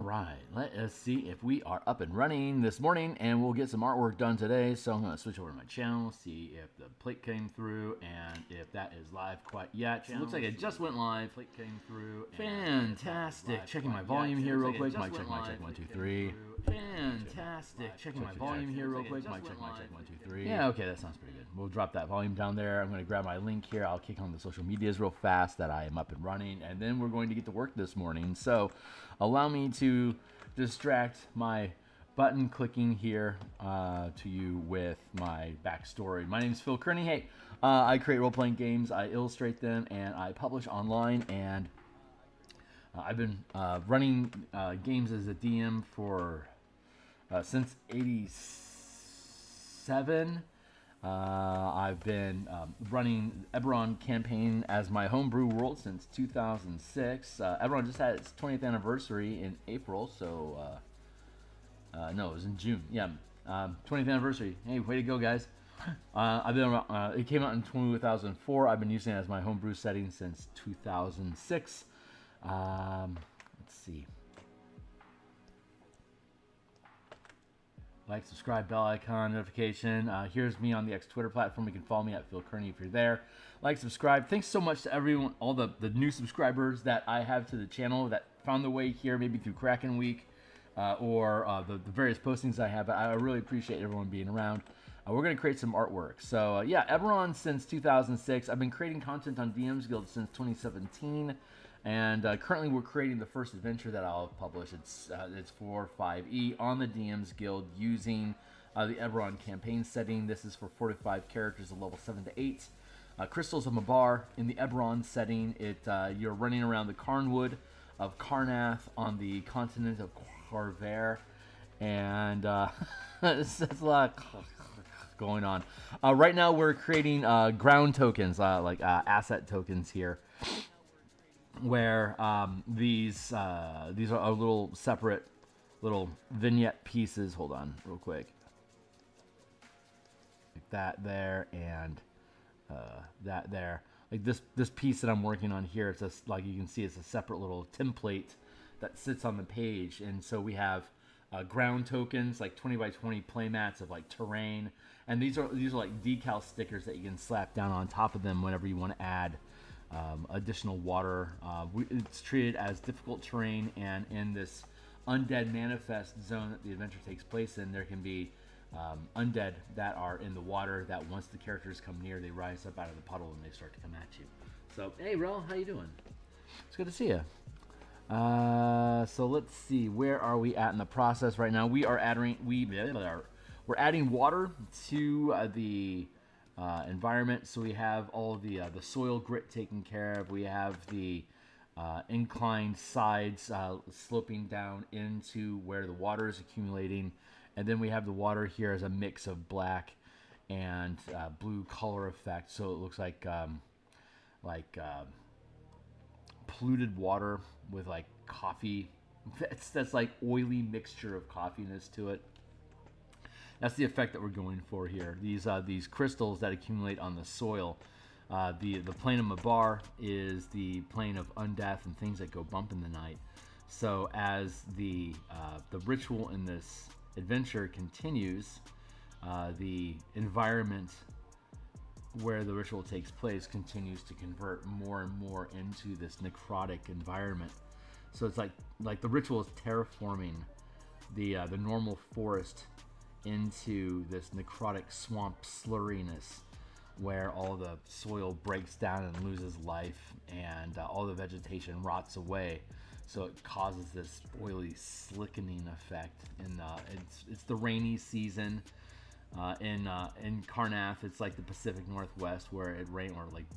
right, let us see if we are up and running this morning, and we'll get some artwork done today. So I'm going to switch over to my channel, see if the plate came through, and if that is live quite yet. It looks like it just went live. Plate came through. Fantastic. Checking my volume here real quick. Mic check, 1, 2, 3. Fantastic. Checking my volume here real quick. Mic check, 1, 2, 3. Yeah, okay, that sounds pretty good. We'll drop that volume down there. I'm going to grab my link here. I'll kick on the social medias real fast that I am up and running, and then we're going to get to work this morning. So allow me to distract my button clicking here to you with my backstory. My name is Phil Kearney. Hey, I create role-playing games, I illustrate them, and I publish online, and I've been running games as a DM for since '87. I've been running Eberron campaign as my homebrew world since 2006. Eberron just had its 20th anniversary in April, so no, it was in June. Yeah, 20th anniversary. Hey, way to go, guys! I've been it came out in 2004. I've been using it as my homebrew setting since 2006. Let's see. Like, subscribe, bell icon, notification. Here's me on the X Twitter platform. You can follow me at Phil Kearney if you're there. Like, subscribe. Thanks so much to everyone, all the new subscribers that I have to the channel that found their way here, maybe through Kraken Week or the various postings I have. But I really appreciate everyone being around. We're going to create some artwork. So, yeah, Eberron since 2006. I've been creating content on DMsGuild since 2017. And currently we're creating the first adventure that I'll publish. It's for 5e on the DMsGuild using the Eberron campaign setting. This is for 4 to 5 characters of level 7 to 8. Crystals of Mabar in the Eberron setting. You're running around the Carnwood of Karnath on the continent of Carver. And that's a lot going on. Right now we're creating ground tokens, like asset tokens here, where these are little separate little vignette pieces. Hold on real quick. Like that there, and that there. Like this piece that I'm working on here, it's just like you can see, it's a separate little template that sits on the page. And so we have ground tokens, like 20 by 20 playmats of like terrain, and these are like decal stickers that you can slap down on top of them whenever you want to add additional water. It's treated as difficult terrain, and in this undead manifest zone that the adventure takes place in, there can be undead that are in the water that once the characters come near, they rise up out of the puddle and they start to come at you. So, hey, Rel, how you doing? It's good to see you. So let's see, where are we at in the process right now? We're adding water to the environment. So we have all the soil grit taken care of. We have the inclined sides sloping down into where the water is accumulating, and then we have the water here as a mix of black and blue color effect. So it looks like polluted water with like coffee. That's like oily mixture of coffeeness to it. That's the effect that we're going for here. These crystals that accumulate on the soil. The plane of Mabar is the plane of undeath and things that go bump in the night. So as the ritual in this adventure continues, the environment where the ritual takes place continues to convert more and more into this necrotic environment. So it's like the ritual is terraforming the normal forest into this necrotic swamp slurriness, where all the soil breaks down and loses life, and all the vegetation rots away. So it causes this oily slickening effect. And it's the rainy season. In Karnath, it's like the Pacific Northwest, where it rains, or like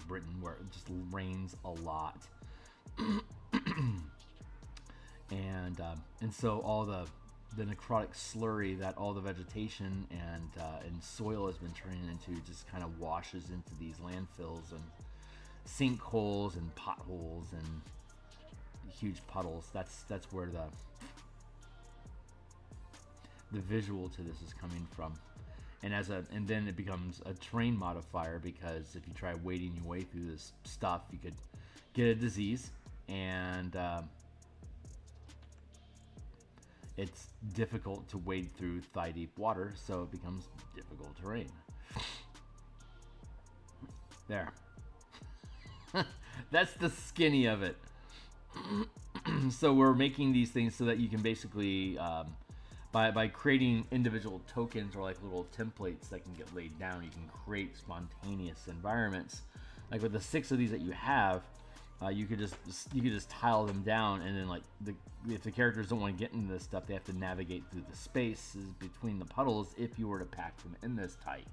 Britain, where it just rains a lot. and so all the necrotic slurry that all the vegetation and soil has been turning into just kind of washes into these landfills and sinkholes and potholes and huge puddles. That's where the visual to this is coming from. And then it becomes a terrain modifier, because if you try wading your way through this stuff, you could get a disease, and it's difficult to wade through thigh-deep water, so it becomes difficult terrain. There. That's the skinny of it. So we're making these things so that you can basically, by creating individual tokens or like little templates that can get laid down, you can create spontaneous environments. Like with the 6 of these that you have, you could just tile them down, and then like if the characters don't want to get into this stuff, they have to navigate through the spaces between the puddles if you were to pack them in this tight.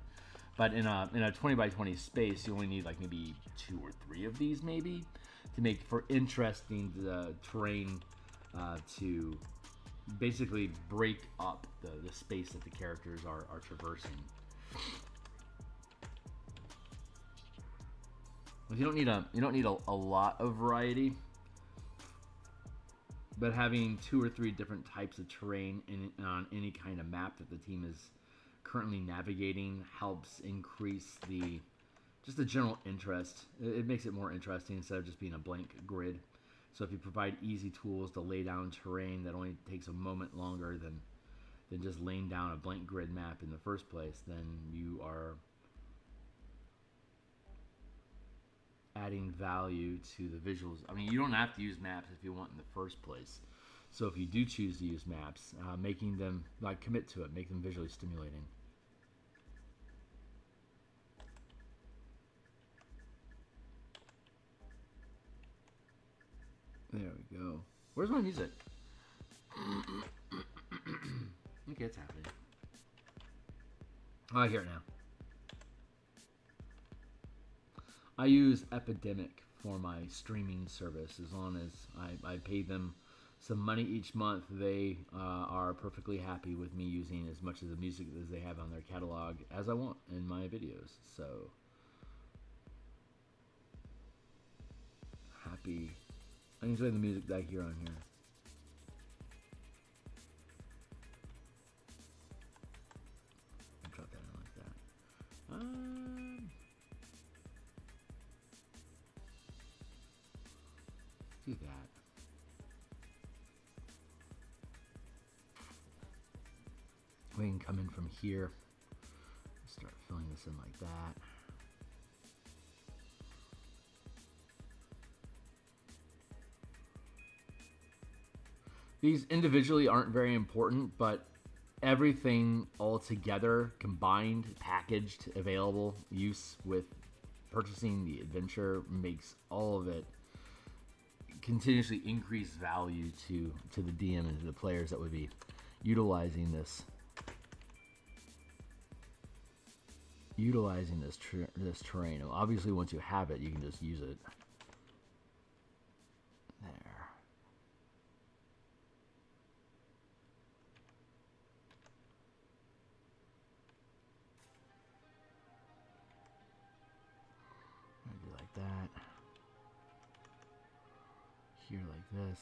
But in a 20 by 20 space, you only need like maybe 2 or 3 of these maybe to make for interesting terrain to basically break up the space that the characters are traversing. You don't need a lot of variety, but having 2 or 3 different types of terrain on any kind of map that the team is currently navigating helps increase just the general interest. It makes it more interesting instead of just being a blank grid. So if you provide easy tools to lay down terrain that only takes a moment longer than just laying down a blank grid map in the first place, then you are adding value to the visuals. I mean, you don't have to use maps if you want in the first place. So if you do choose to use maps, making them, like, commit to it, make them visually stimulating. There we go. Where's my music? Okay, it's happening. Oh, I hear it now. I use Epidemic for my streaming service. As long as I pay them some money each month, they are perfectly happy with me using as much of the music as they have on their catalog as I want in my videos. So, happy. I enjoy the music that I hear on here. I'll drop that in like that. Do that. We can come in from here. Start filling this in like that. These individually aren't very important, but everything all together, combined, packaged, available, use with purchasing the adventure makes all of it continuously increase value to the DM and to the players that would be utilizing this this terrain. Obviously, once you have it, you can just use it. There. Do like that. Here like this.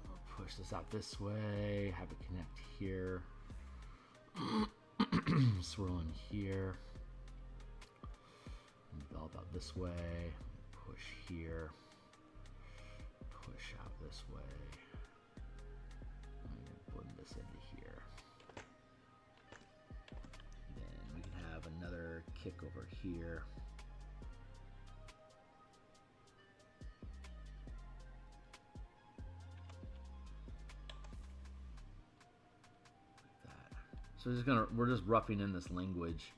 I'll push this out this way, have it connect here. Swirl in here. Develop out this way. Push here. Push out this way. And blend this into here. Then we can have another kick over here. Like that. So we're just roughing in this language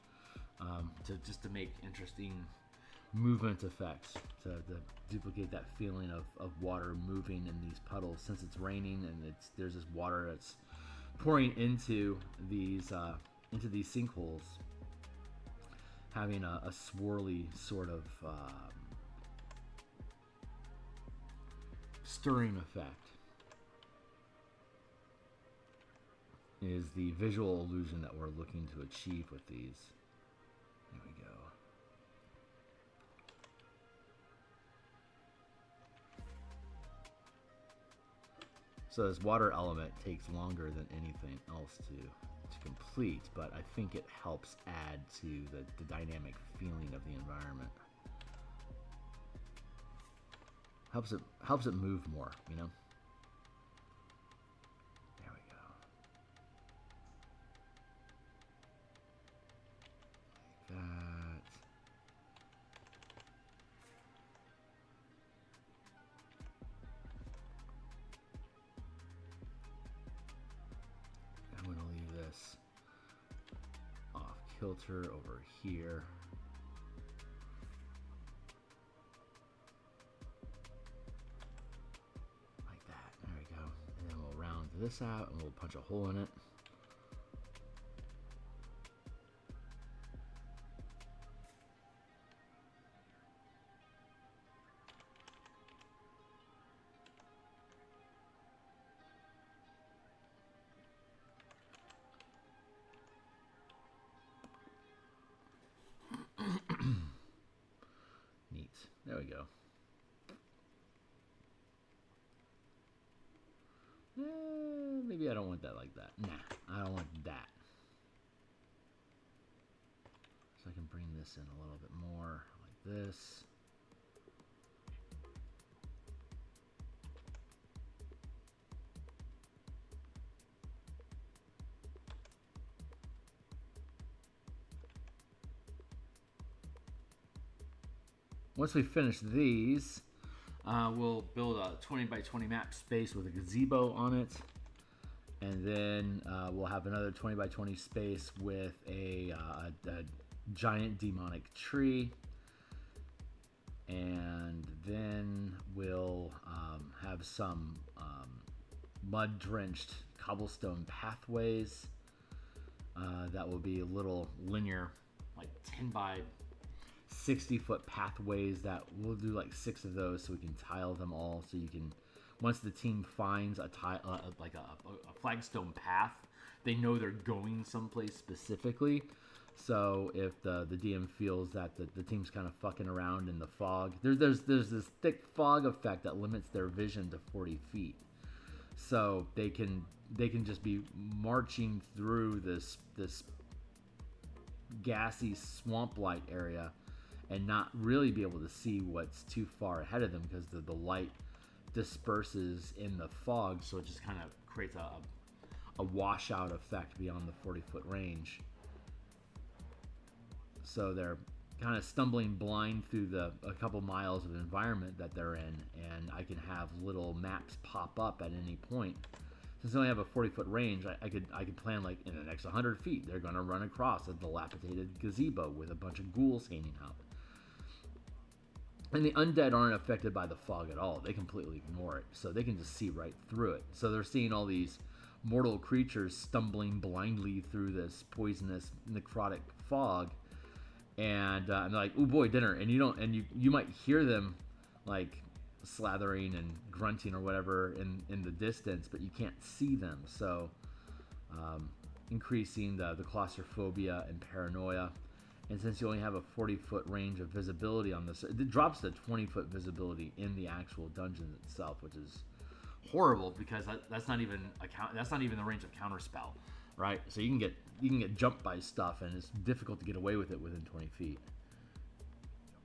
to make interesting movement effects to duplicate that feeling of water moving in these puddles. Since it's raining and there's this water that's pouring into these sinkholes, having a swirly sort of stirring effect is the visual illusion that we're looking to achieve with these. There we go. So this water element takes longer than anything else to complete, but I think it helps add to the dynamic feeling of the environment. Helps it move more, you know? There we go. Like that. I'm going to leave this off kilter over here. Like that. There we go. And then we'll round this out and we'll punch a hole in it. Neat. There we go. Maybe I don't want that like that. Nah, I don't want that. So I can bring this in a little bit more like this. Once we finish these, we'll build a 20 by 20 map space with a gazebo on it. And then we'll have another 20 by 20 space with a giant demonic tree. And then we'll have some mud-drenched cobblestone pathways that will be a little linear, like 10 by 60-foot pathways that we'll do like 6 of those so we can tile them all. So you can, once the team finds a like a flagstone path, they know they're going someplace specifically. So if the DM feels that the team's kind of fucking around in the fog, there's this thick fog effect that limits their vision to 40 feet. So they can just be marching through this gassy swamp-like area and not really be able to see what's too far ahead of them because the light disperses in the fog, so it just kind of creates a washout effect beyond the 40-foot range. So they're kind of stumbling blind through a couple miles of environment that they're in, and I can have little maps pop up at any point. Since I only have a 40-foot range, I could plan like in the next 100 feet they're going to run across a dilapidated gazebo with a bunch of ghouls hanging out. And the undead aren't affected by the fog at all. They completely ignore it, so they can just see right through it. So they're seeing all these mortal creatures stumbling blindly through this poisonous necrotic fog, and they're like, "Oh boy, dinner!" And you might hear them like slathering and grunting or whatever in the distance, but you can't see them. So increasing the claustrophobia and paranoia. And since you only have a 40-foot range of visibility on this, it drops to 20-foot visibility in the actual dungeon itself, which is horrible because that's not even the range of counterspell, right? So you can get jumped by stuff, and it's difficult to get away with it within 20 feet.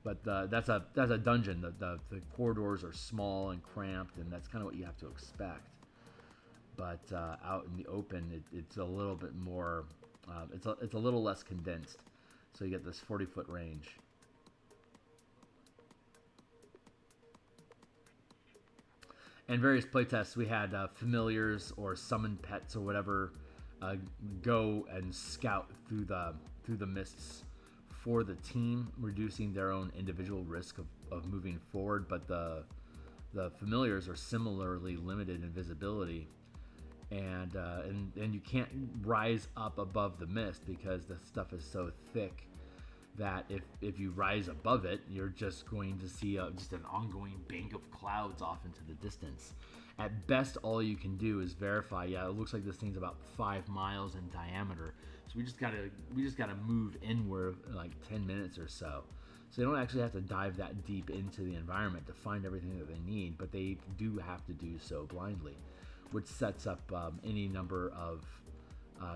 But that's a dungeon. The corridors are small and cramped, and that's kind of what you have to expect. But out in the open, it's a little bit more. It's a little less condensed. So you get this 40-foot range. And various playtests, we had familiars or summoned pets or whatever go and scout through the mists for the team, reducing their own individual risk of moving forward. But the familiars are similarly limited in visibility. And you can't rise up above the mist because the stuff is so thick that if you rise above it, you're just going to see just an ongoing bank of clouds off into the distance. At best, all you can do is verify. Yeah, it looks like this thing's about 5 miles in diameter. So we just gotta move inward like 10 minutes or so. So they don't actually have to dive that deep into the environment to find everything that they need, but they do have to do so blindly. which sets up any number of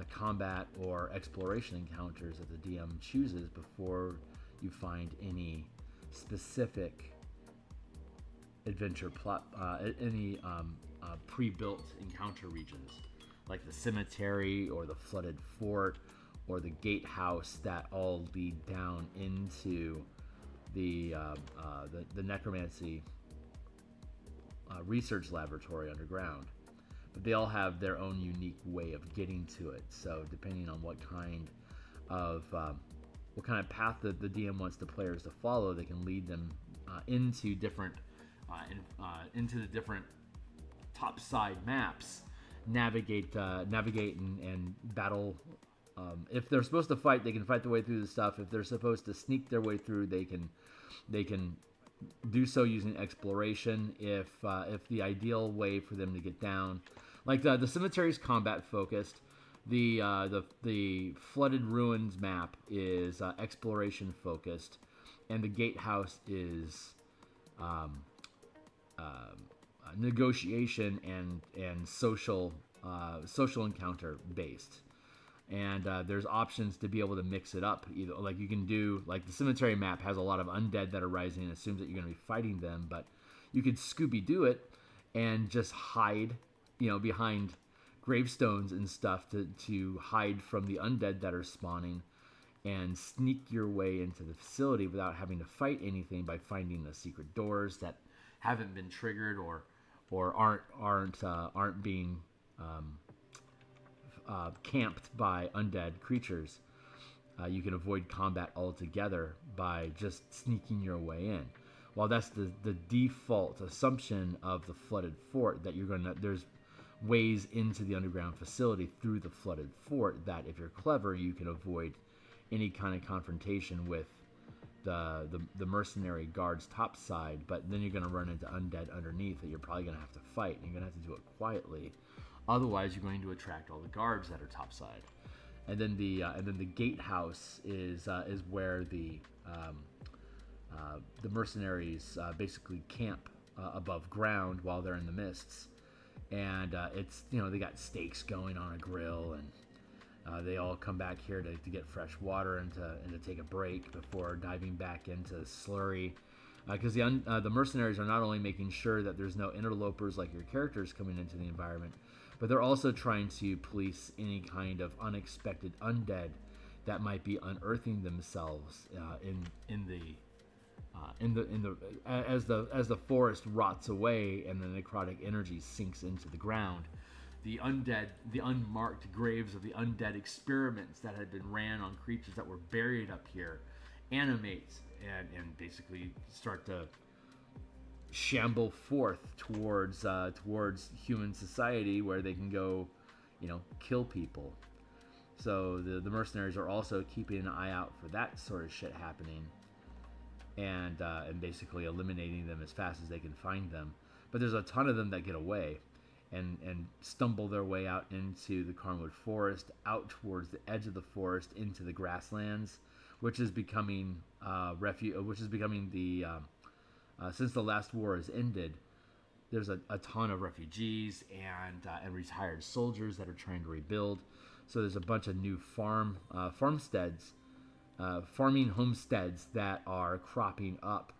combat or exploration encounters that the DM chooses before you find any specific adventure plot, any pre-built encounter regions, like the cemetery or the flooded fort or the gatehouse that all lead down into the necromancy research laboratory underground. But they all have their own unique way of getting to it. So depending on what kind of path that the DM wants the players to follow, they can lead them into different into the different top side maps, navigate and battle. If they're supposed to fight, they can fight their way through the stuff. If they're supposed to sneak their way through, they can do so using exploration. If the ideal way for them to get down, like the cemetery is combat focused, the flooded ruins map is exploration focused, and the gatehouse is negotiation and social encounter based. And there's options to be able to mix it up. Either like you can do, like the cemetery map has a lot of undead that are rising and assumes that you're going to be fighting them, but you could Scooby-Doo it and just hide, behind gravestones and stuff to hide from the undead that are spawning, and sneak your way into the facility without having to fight anything by finding the secret doors that haven't been triggered or aren't being camped by undead creatures. You can avoid combat altogether by just sneaking your way in. While that's the default assumption of the flooded fort, that there's ways into the underground facility through the flooded fort that, if you're clever, you can avoid any kind of confrontation with the mercenary guards topside. But then you're going to run into undead underneath that you're probably going to have to fight, and you're going to have to do it quietly. Otherwise, you're going to attract all the guards that are topside. And then the gatehouse is where the mercenaries basically camp above ground while they're in the mists. And it's they got steaks going on a grill, and they all come back here to get fresh water and to take a break before diving back into slurry. Because the mercenaries are not only making sure that there's no interlopers like your characters coming into the environment, but they're also trying to police any kind of unexpected undead that might be unearthing themselves as the forest rots away and the necrotic energy sinks into the ground. The unmarked graves of the undead experiments that had been ran on creatures that were buried up here animate and basically start to shamble forth towards human society, where they can go, kill people. So the mercenaries are also keeping an eye out for that sort of shit happening, and basically eliminating them as fast as they can find them. But there's a ton of them that get away and stumble their way out into the Carnwood Forest, out towards the edge of the forest, into the grasslands, which is becoming since the last war has ended, there's a ton of refugees and retired soldiers that are trying to rebuild. So there's a bunch of new farming homesteads that are cropping up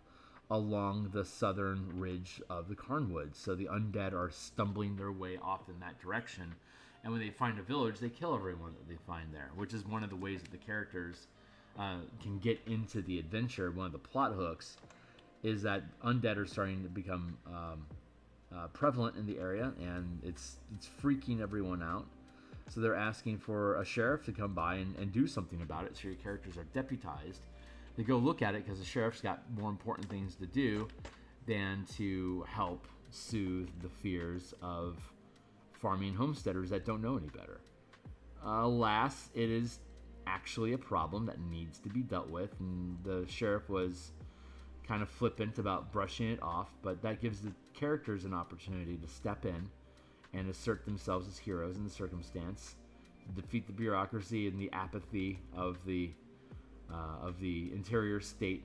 along the southern ridge of the Carnwood. So the undead are stumbling their way off in that direction, and when they find a village, they kill everyone that they find there, which is one of the ways that the characters can get into the adventure. One of the plot hooks is that undead are starting to become prevalent in the area, and it's freaking everyone out. So they're asking for a sheriff to come by and do something about it. So your characters are deputized. They go look at it because the sheriff's got more important things to do than to help soothe the fears of farming homesteaders that don't know any better. Alas, it is actually a problem that needs to be dealt with, and the sheriff was kind of flippant about brushing it off, but that gives the characters an opportunity to step in and assert themselves as heroes in the circumstance, to defeat the bureaucracy and the apathy of the interior state,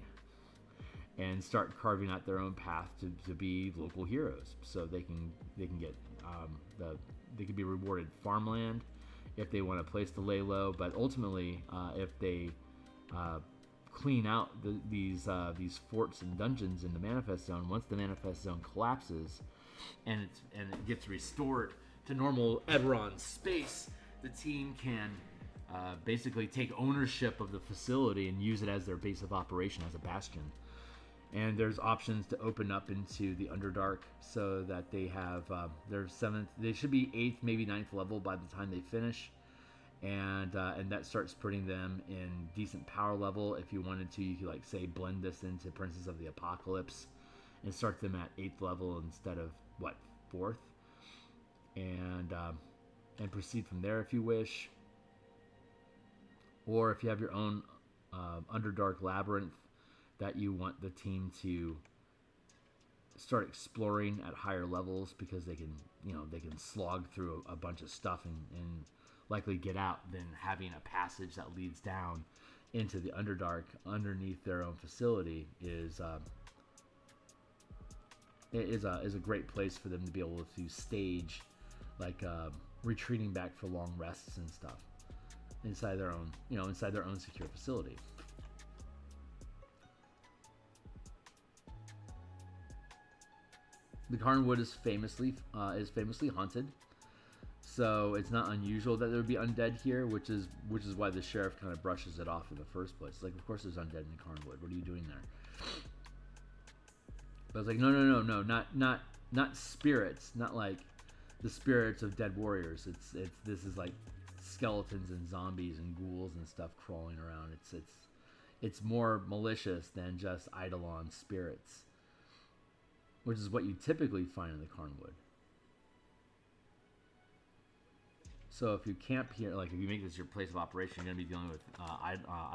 and start carving out their own path to be local heroes, so they can get they could be rewarded farmland if they want a place to lay low. But ultimately, if they clean out these forts and dungeons in the manifest zone, once the manifest zone collapses and it gets restored to normal Eberron space, the team can basically take ownership of the facility and use it as their base of operation, as a bastion. And there's options to open up into the Underdark so that they have their 7th, they should be 8th, maybe 9th level by the time they finish. And that starts putting them in decent power level. If you wanted to, you could, like, say, blend this into Princes of the Apocalypse and start them at 8th level instead of, what, 4th? And proceed from there if you wish. Or if you have your own Underdark Labyrinth that you want the team to start exploring at higher levels, because they can, they can slog through a bunch of stuff and likely get out, then having a passage that leads down into the Underdark underneath their own facility is a great place for them to be able to stage, like, retreating back for long rests and stuff inside their own, inside their own secure facility. The Carnwood is famously haunted, so it's not unusual that there would be undead here, which is why the sheriff kind of brushes it off in the first place. Like, of course there's undead in the Carnwood. What are you doing there? But it's like, no, not spirits, not like the spirits of dead warriors. This is like skeletons and zombies and ghouls and stuff crawling around. It's more malicious than just Eidolon spirits, which is what you typically find in the Carnwood. So if you camp here, like if you make this your place of operation, you're going to be dealing with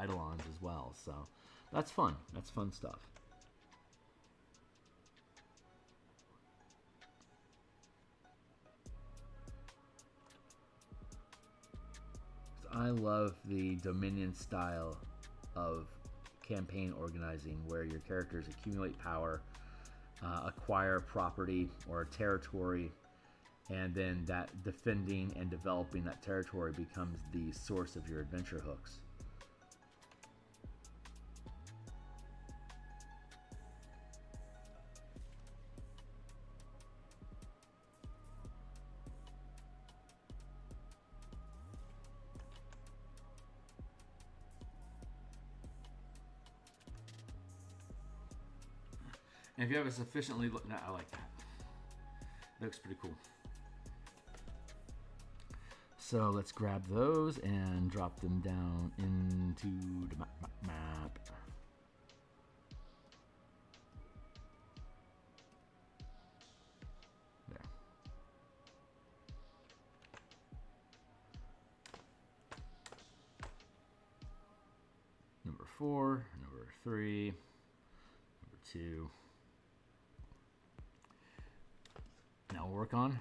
Eidolons as well. So that's fun. That's fun stuff. I love the Dominion style of campaign organizing, where your characters accumulate power, acquire property or territory, and then that defending and developing that territory becomes the source of your adventure hooks. And if you have a sufficiently, no, I like that. That looks pretty cool. So let's grab those and drop them down into the map. There. Number 4, number 3, number 2. Now we'll work on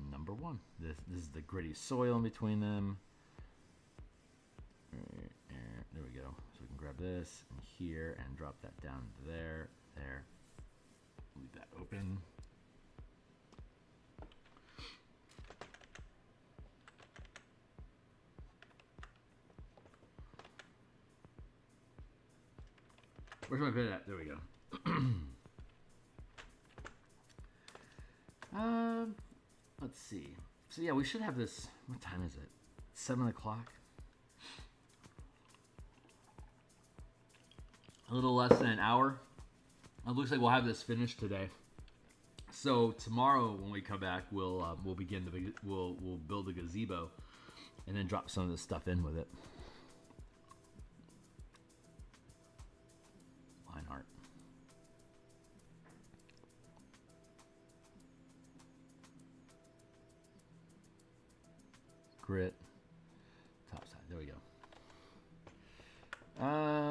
number 1. This is the gritty soil in between them. There we go. So we can grab this and here and drop that down there. Leave that open. Where's my bit at? There we go. Let's see. So yeah, we should have this. What time is it? 7 o'clock. A little less than an hour. It looks like we'll have this finished today. So tomorrow, when we come back, we'll begin we'll build a gazebo, and then drop some of this stuff in with it. Lionheart. Grit. Top side. There we go.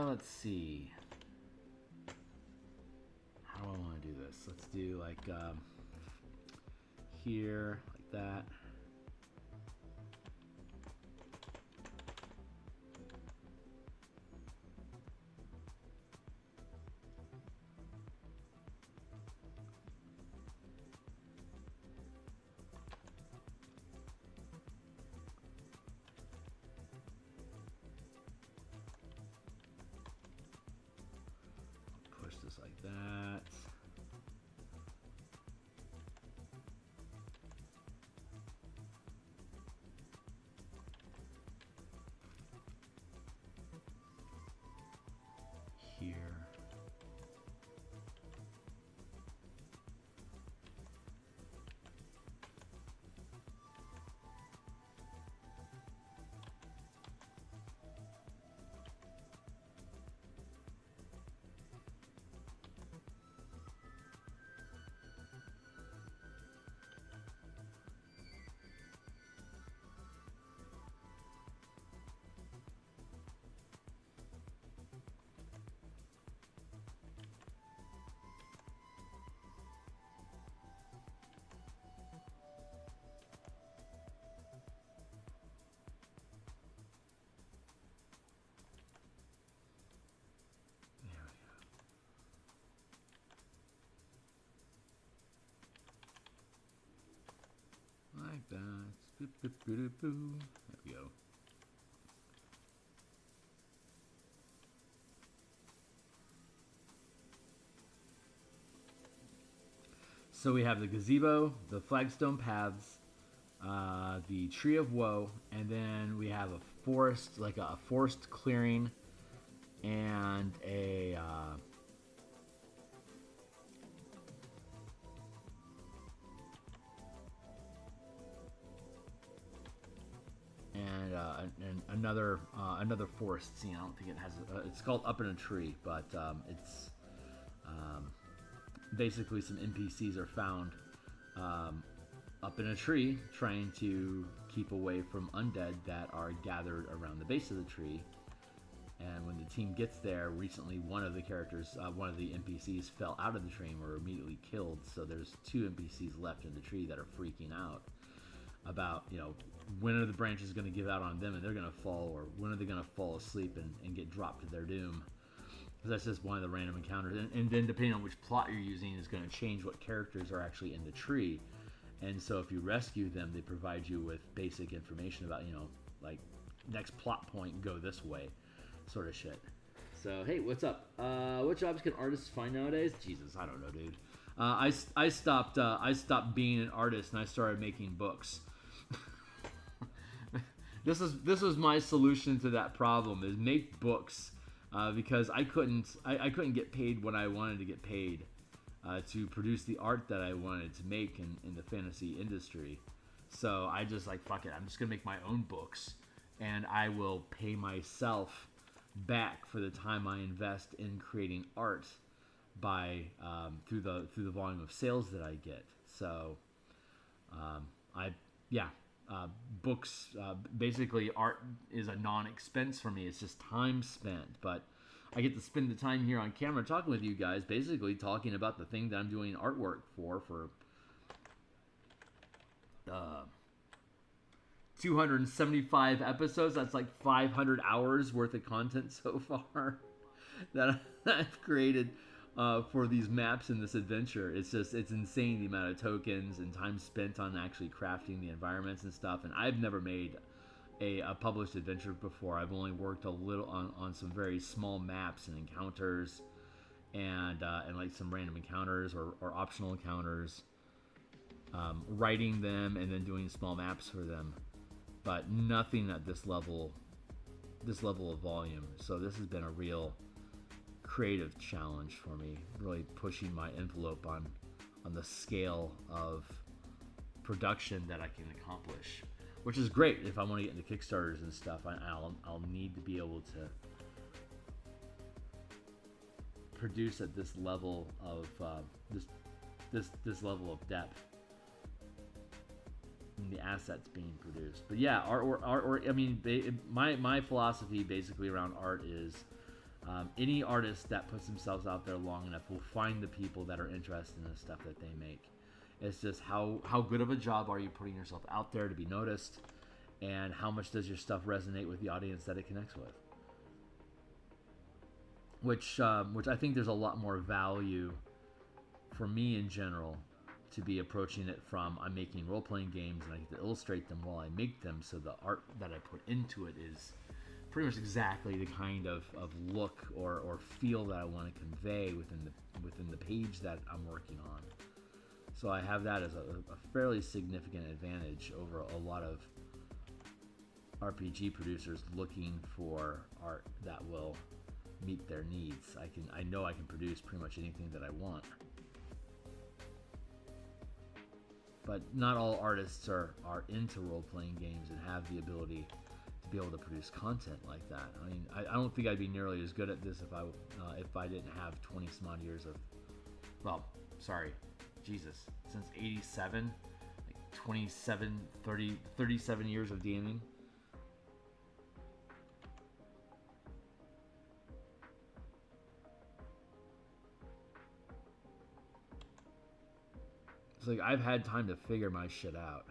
Let's see. How do I want to do this? Let's do like here, like that. that. Here. Like that. Boop, boop, boop, boop, boop. There we go. So we have the gazebo, the flagstone paths, the tree of woe, and then we have a forest, like a forest clearing, and a and another forest scene. I don't think it has. It's called Up in a Tree, but it's basically some NPCs are found up in a tree trying to keep away from undead that are gathered around the base of the tree. And when the team gets there, recently one of the characters, one of the NPCs fell out of the tree and were immediately killed. So there's 2 NPCs left in the tree that are freaking out about, you know, when are the branches going to give out on them and they're going to fall, or when are they going to fall asleep and get dropped to their doom. Because that's just one of the random encounters. And then depending on which plot you're using is going to change what characters are actually in the tree. And so if you rescue them, they provide you with basic information about, you know, like next plot point, go this way, sort of shit. So, hey, what's up? What jobs can artists find nowadays? Jesus, I don't know, dude. I stopped being an artist and I started making books. This was my solution to that problem, is make books, because I couldn't get paid when I wanted to get paid to produce the art that I wanted to make in the fantasy industry. So I just like, fuck it, I'm just gonna make my own books, and I will pay myself back for the time I invest in creating art by through the volume of sales that I get. So books, basically art is a non-expense for me. It's just time spent, but I get to spend the time here on camera talking with you guys, basically talking about the thing that I'm doing artwork for 275 episodes. That's like 500 hours worth of content so far that I've created for these maps in this adventure. It's insane the amount of tokens and time spent on actually crafting the environments and stuff. And I've never made a published adventure before. I've only worked a little on some very small maps and encounters, and like some random encounters or optional encounters, writing them and then doing small maps for them, but nothing at this level of volume. So this has been a real creative challenge for me, really pushing my envelope on the scale of production that I can accomplish, which is great if I want to get into Kickstarters and stuff. I'll need to be able to produce at this level of this level of depth in the assets being produced. But yeah, art. I mean, my philosophy basically around art is any artist that puts themselves out there long enough will find the people that are interested in the stuff that they make. It's just how good of a job are you putting yourself out there to be noticed, and how much does your stuff resonate with the audience that it connects with. Which I think there's a lot more value for me in general to be approaching it from, I'm making role-playing games and I get to illustrate them while I make them, so the art that I put into it is pretty much exactly the kind of look or feel that I want to convey within the page that I'm working on. So I have that as a fairly significant advantage over a lot of RPG producers looking for art that will meet their needs. I know I can produce pretty much anything that I want. But not all artists are into role-playing games and have the ability to be able to produce content like that. I mean, I don't think I'd be nearly as good at this if I didn't have 20 some odd years of, well, sorry, Jesus, since 87, like 37 years of DMing. It's like I've had time to figure my shit out.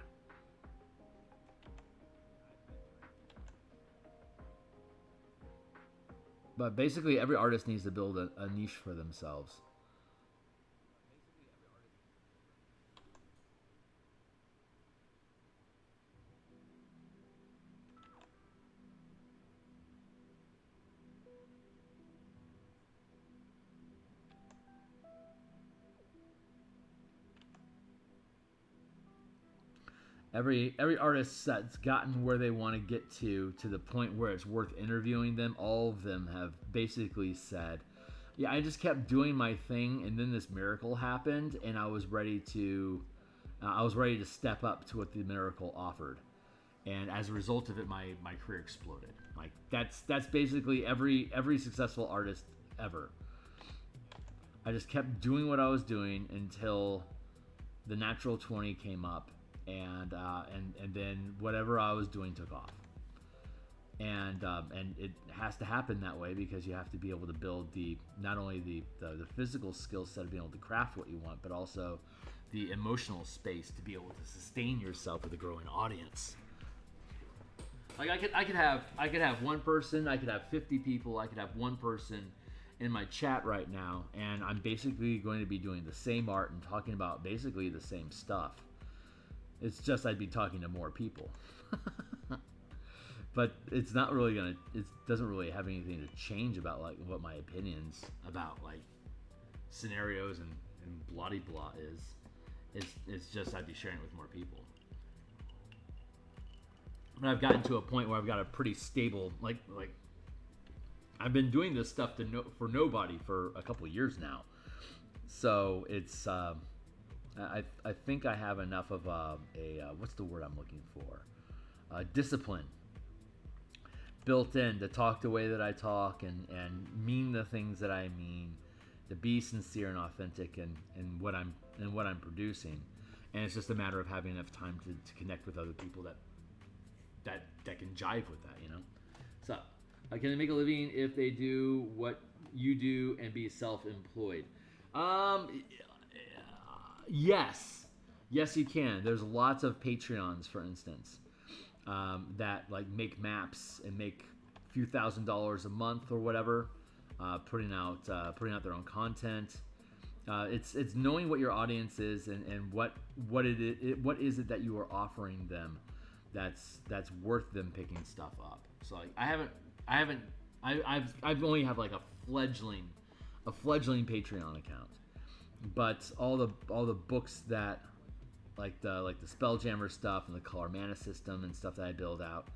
But basically every artist needs to build a niche for themselves. Every artist that's gotten where they want to get to the point where it's worth interviewing them, all of them have basically said, yeah, I just kept doing my thing, and then this miracle happened, and I was ready to step up to what the miracle offered, and as a result of it, my career exploded. Like that's basically every successful artist ever. I just kept doing what I was doing until the natural 20 came up. And then whatever I was doing took off, and it has to happen that way because you have to be able to build not only the physical skill set of being able to craft what you want, but also the emotional space to be able to sustain yourself with a growing audience. Like I could have one person, I could have 50 people, I could have one person in my chat right now, and I'm basically going to be doing the same art and talking about basically the same stuff. It's just I'd be talking to more people. But it's not really it doesn't really have anything to change about like what my opinions about like scenarios and blah blah is. It's just I'd be sharing it with more people. And I've gotten to a point where I've got a pretty stable like I've been doing this stuff for nobody for a couple of years now. So it's I think I have enough of what's the word I'm looking for? Discipline built in to talk the way that I talk and mean the things that I mean, to be sincere and authentic in what I'm producing. And it's just a matter of having enough time to connect with other people that can jive with that, you know. So, can they make a living if they do what you do and be self-employed? Yes, you can. There's lots of Patreons, for instance, that like make maps and make a few $1,000s a month or whatever, putting out their own content. It's knowing what your audience is and what is it that you are offering them that's worth them picking stuff up. So like I've only have like a fledgling Patreon account. But all the books that like the Spelljammer stuff and the color mana system and stuff that I build out,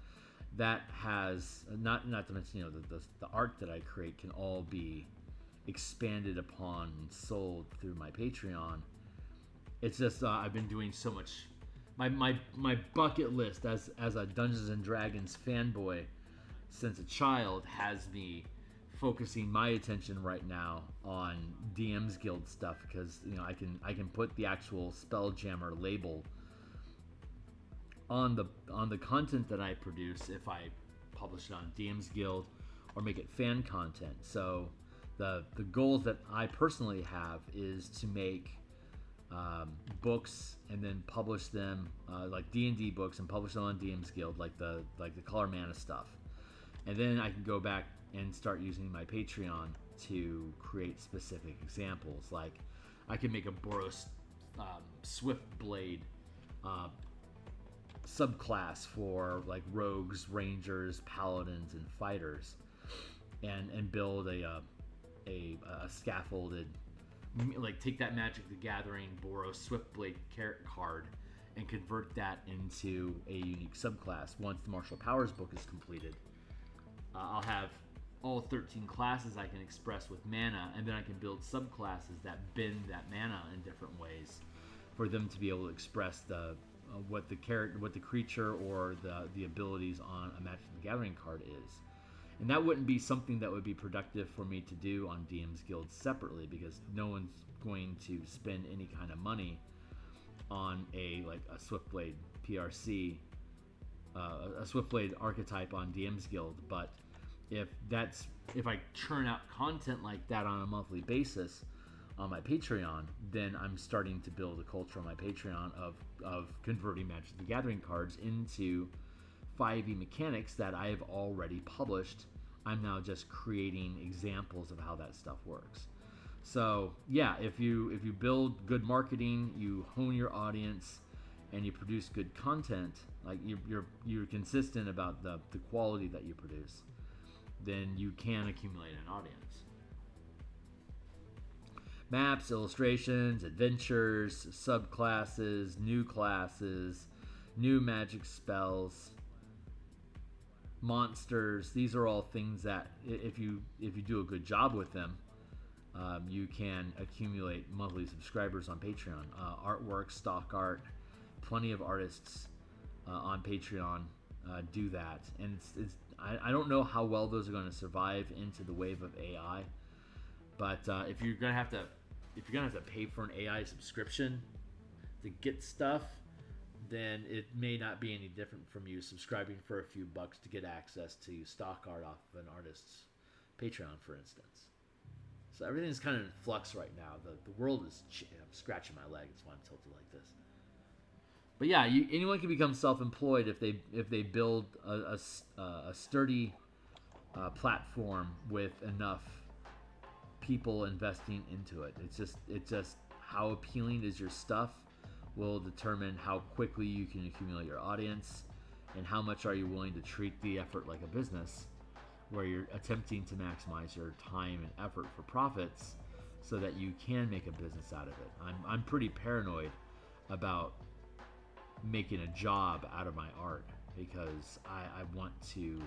that has not to mention, you know, the art that I create can all be expanded upon and sold through my Patreon. It's just I've been doing so much. My bucket list as a Dungeons and Dragons fanboy since a child has me focusing my attention right now on DMsGuild stuff because, you know, I can put the actual Spelljammer label on the content that I produce if I publish it on DMsGuild or make it fan content. So the goals that I personally have is to make books and then publish them like D&D books and publish them on DMsGuild, like the color mana stuff, and then I can go back and start using my Patreon to create specific examples. Like I can make a Boros Swift Blade subclass for like rogues, rangers, paladins, and fighters, and build a scaffolded, like take that Magic the Gathering Boros Swiftblade card and convert that into a unique subclass. Once the Martial Powers book is completed, I'll have all 13 classes I can express with mana, and then I can build subclasses that bend that mana in different ways for them to be able to express the what the creature or the abilities on a Magic the Gathering card is. And that wouldn't be something that would be productive for me to do on DM's Guild separately, because no one's going to spend any kind of money on a Swiftblade PRC, a Swiftblade archetype on DM's Guild. But if I churn out content like that on a monthly basis on my Patreon, then I'm starting to build a culture on my Patreon of converting Magic the Gathering cards into 5e mechanics that I have already published. I'm now just creating examples of how that stuff works. So yeah, if you build good marketing, you hone your audience, and you produce good content, like you're consistent about the quality that you produce, then you can accumulate an audience. Maps, illustrations, adventures, subclasses, new classes, new magic spells, monsters. These are all things that if you do a good job with them, you can accumulate monthly subscribers on Patreon. Artwork, stock art, plenty of artists on Patreon do that, and I don't know how well those are going to survive into the wave of AI. But if you're gonna have to pay for an AI subscription to get stuff, then it may not be any different from you subscribing for a few bucks to get access to stock art off of an artist's Patreon, for instance. So everything's kind of in flux right now. The world is... I'm scratching my leg. That's why I'm tilted like this. But yeah, anyone can become self-employed if they build a sturdy platform with enough people investing into it. It's just how appealing is your stuff will determine how quickly you can accumulate your audience, and how much are you willing to treat the effort like a business, where you're attempting to maximize your time and effort for profits so that you can make a business out of it. I'm pretty paranoid about making a job out of my art, because I want to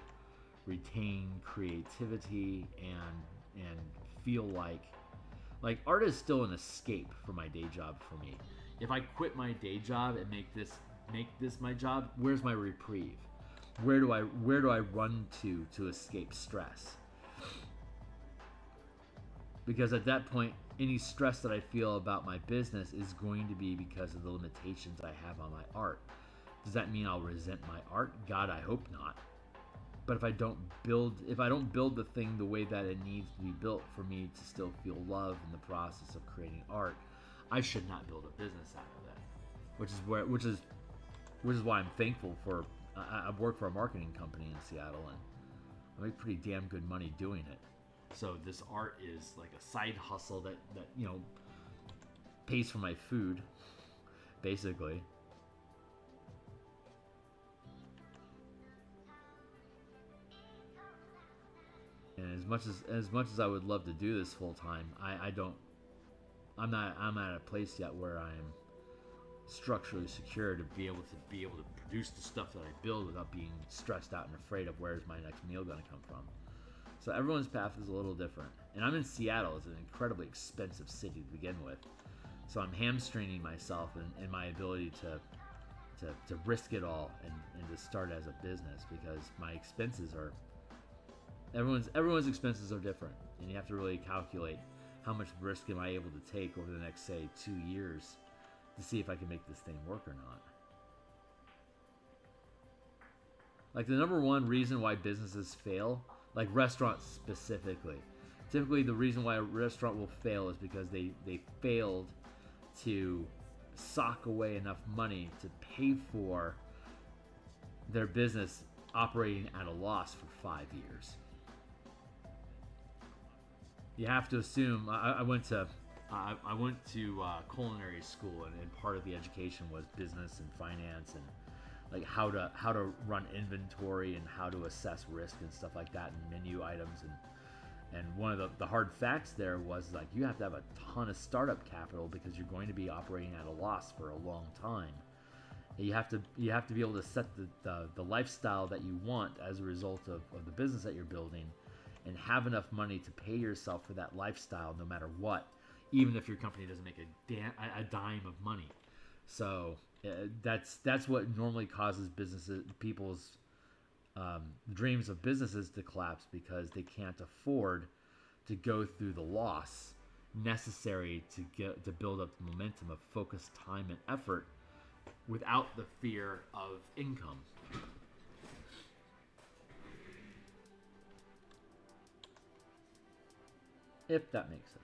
retain creativity and feel like art is still an escape for my day job for me. If I quit my day job and make this my job, where's my reprieve? Where do I run to escape stress? Because at that point, any stress that I feel about my business is going to be because of the limitations I have on my art. Does that mean I'll resent my art? God, I hope not. But if I don't build the thing the way that it needs to be built for me to still feel love in the process of creating art, I should not build a business out of that. Which is why I'm thankful for. I work for a marketing company in Seattle, and I make pretty damn good money doing it. So this art is like a side hustle that pays for my food, basically. And as much as I would love to do this full time, I'm at a place yet where I'm structurally secure to be able to produce the stuff that I build without being stressed out and afraid of where's my next meal going to come from. So everyone's path is a little different. And I'm in Seattle. It's an incredibly expensive city to begin with. So I'm hamstringing myself in my ability to risk it all and to start as a business, because my expenses are... Everyone's expenses are different. And you have to really calculate how much risk am I able to take over the next, say, 2 years to see if I can make this thing work or not. Like, the number one reason why businesses fail, like restaurants specifically, typically the reason why a restaurant will fail is because they failed to sock away enough money to pay for their business operating at a loss for 5 years. You have to assume... I went to culinary school, and part of the education was business and finance and like how to run inventory and how to assess risk and stuff like that, and menu items. And one of the hard facts there was like you have to have a ton of startup capital because you're going to be operating at a loss for a long time. You have to be able to set the lifestyle that you want as a result of the business that you're building, and have enough money to pay yourself for that lifestyle no matter what, even if your company doesn't make a dime of money. So that's what normally causes people's dreams of businesses to collapse, because they can't afford to go through the loss necessary to build up the momentum of focused time and effort without the fear of income. If that makes sense.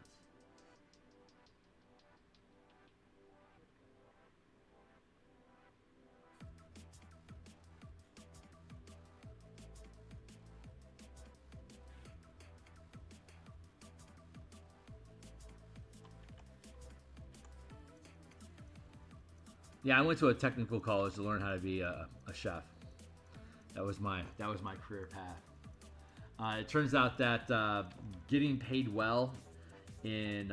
Yeah, I went to a technical college to learn how to be a chef. That was my career path. It turns out that getting paid well in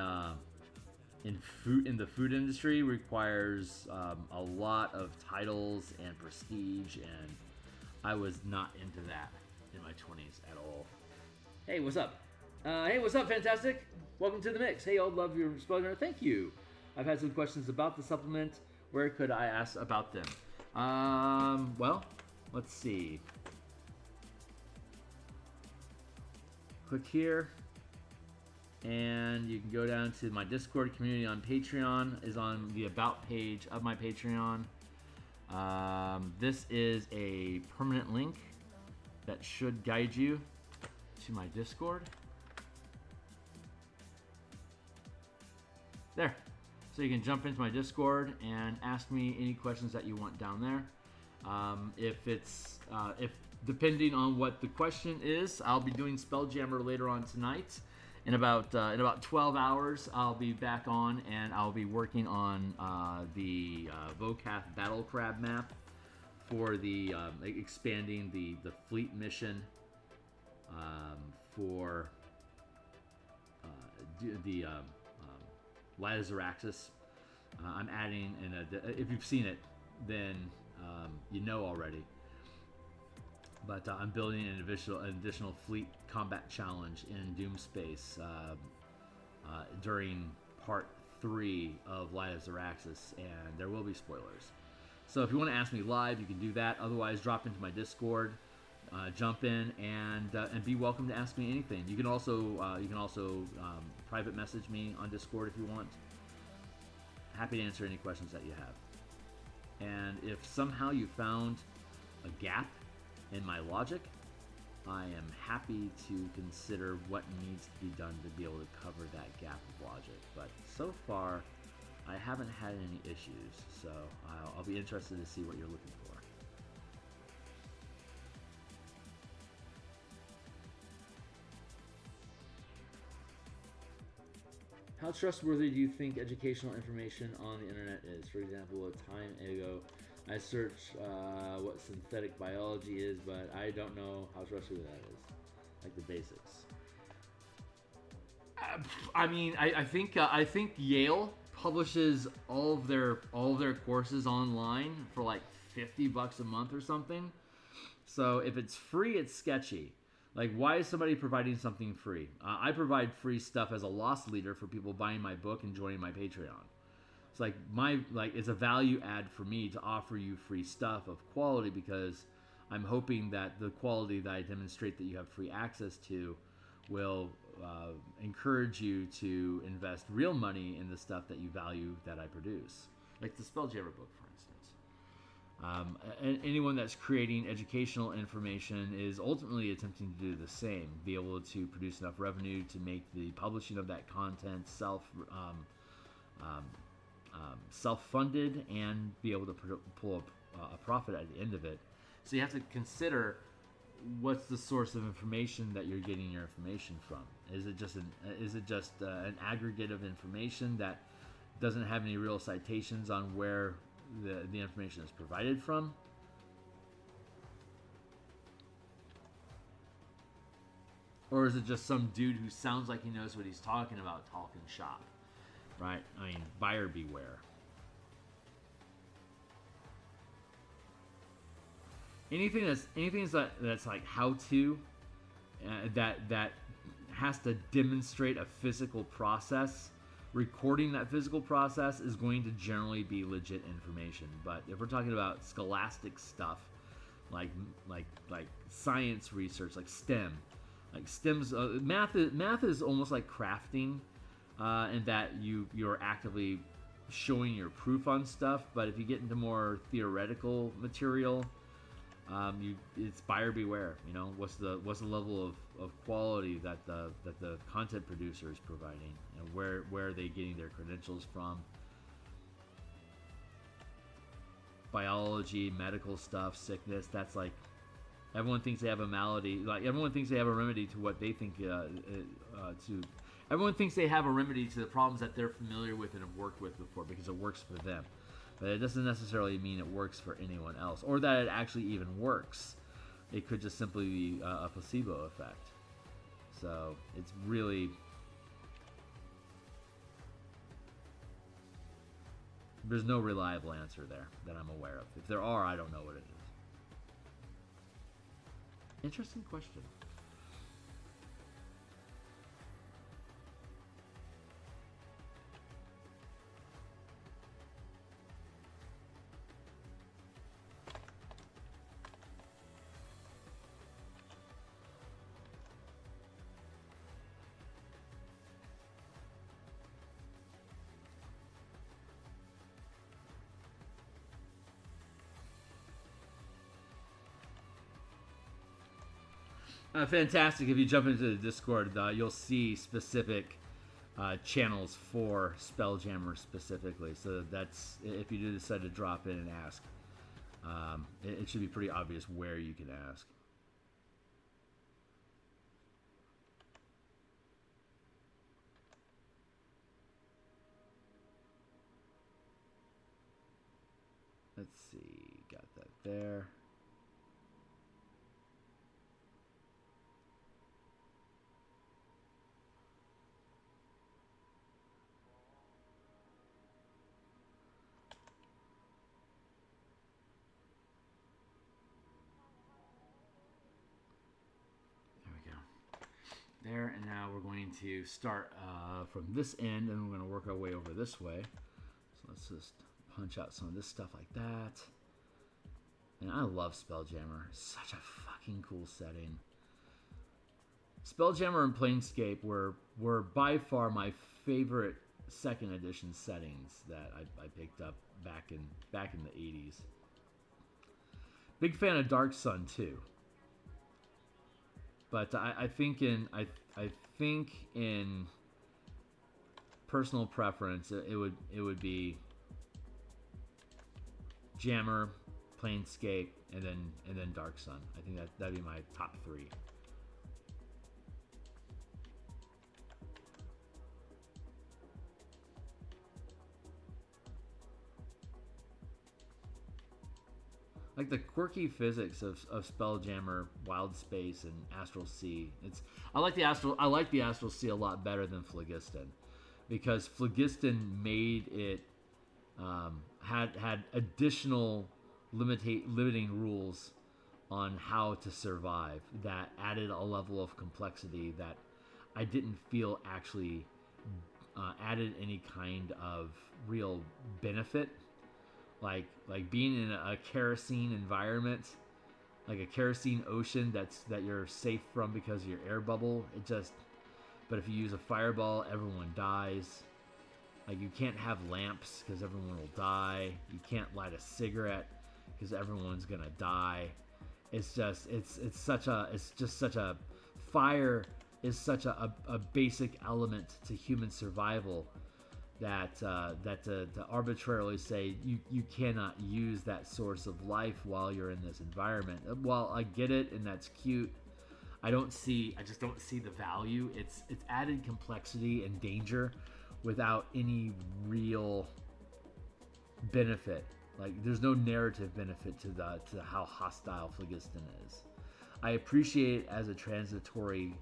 the food industry requires a lot of titles and prestige, and I was not into that in my 20s at all. Hey, what's up? Hey, what's up, Fantastic? Welcome to the mix. Hey, old love your Spelljammer. Thank you. I've had some questions about the supplement. Where could I ask about them? Well, let's see. Click here, and you can go down to my Discord community on Patreon. Is on the About page of my Patreon. This is a permanent link that should guide you to my Discord. There. So you can jump into my Discord and ask me any questions that you want down there. If depending on what the question is, I'll be doing Spelljammer later on tonight. In about 12 hours, I'll be back on, and I'll be working on the Vocath Battle Crab map for the expanding the fleet mission for the Light of Xeraxis. I'm adding if you've seen it, then you know already. But I'm building an additional fleet combat challenge in Doomspace during part 3 of Light of Xeraxis, and there will be spoilers. So if you want to ask me live, you can do that. Otherwise, drop into my Discord, jump in, and be welcome to ask me anything. You can also private message me on Discord if you want. Happy to answer any questions that you have. And if somehow you found a gap in my logic, I am happy to consider what needs to be done to be able to cover that gap of logic. But so far, I haven't had any issues, so I'll be interested to see what you're looking for. How trustworthy do you think educational information on the internet is? For example, a time ago, I searched what synthetic biology is, but I don't know how trustworthy that is. Like the basics. I mean, I think Yale publishes all of their courses online for like $50 a month or something. So if it's free, it's sketchy. Like, why is somebody providing something free? I provide free stuff as a loss leader for people buying my book and joining my Patreon. It's like it's a value add for me to offer you free stuff of quality, because I'm hoping that the quality that I demonstrate that you have free access to will encourage you to invest real money in the stuff that you value that I produce. Like the Spelljammer book, for instance. Anyone that's creating educational information is ultimately attempting to do the same, be able to produce enough revenue to make the publishing of that content self-funded and be able to pull up a profit at the end of it. So you have to consider what's the source of information that you're getting your information from. Is it just an aggregate of information that doesn't have any real citations on where the information is provided from? Or is it just some dude who sounds like he knows what he's talking about talking shop? Right? I mean, buyer beware. Anything that's like how to that has to demonstrate a physical process. Recording that physical process is going to generally be legit information. But if we're talking about scholastic stuff, like science research, like STEM's math is almost like crafting, in that you're actively showing your proof on stuff. But if you get into more theoretical material, it's buyer beware. You know, what's the level of quality that the content producer is providing, and where are they getting their credentials from? Biology, medical stuff, sickness. That's like everyone thinks they have a malady. Like everyone thinks they have a remedy to what they think to. Everyone thinks they have a remedy to the problems that they're familiar with and have worked with before because it works for them. But it doesn't necessarily mean it works for anyone else, or that it actually even works. It could just simply be a placebo effect. So it's really... There's no reliable answer there that I'm aware of. If there are, I don't know what it is. Interesting question. Fantastic. If you jump into the Discord, you'll see specific channels for Spelljammer specifically. So that's, if you do decide to drop in and ask, it should be pretty obvious where you can ask. Let's see. Got that there. There, and now we're going to start from this end, and we're going to work our way over this way. So let's just punch out some of this stuff like that. And I love Spelljammer. Such a fucking cool setting. Spelljammer and Planescape were by far my favorite second edition settings that I picked up back in the 80s. Big fan of Dark Sun too. But I think in personal preference, it would be Jammer, Planescape, and then Dark Sun. I think that'd be my top three. Like the quirky physics of Spelljammer, Wild Space, and Astral Sea. I like the Astral Sea a lot better than Phlogiston, because Phlogiston made it had additional limiting rules on how to survive that added a level of complexity that I didn't feel actually added any kind of real benefit. Like being in a kerosene environment, like a kerosene ocean that you're safe from because of your air bubble. But if you use a fireball, everyone dies. Like you can't have lamps because everyone will die. You can't light a cigarette because everyone's gonna die. It's just such a fire is such a basic element to human survival. That to arbitrarily say you cannot use that source of life while you're in this environment. While I get it and that's cute, I just don't see the value. It's added complexity and danger without any real benefit. Like there's no narrative benefit to how hostile Phlogiston is. I appreciate it as a transitory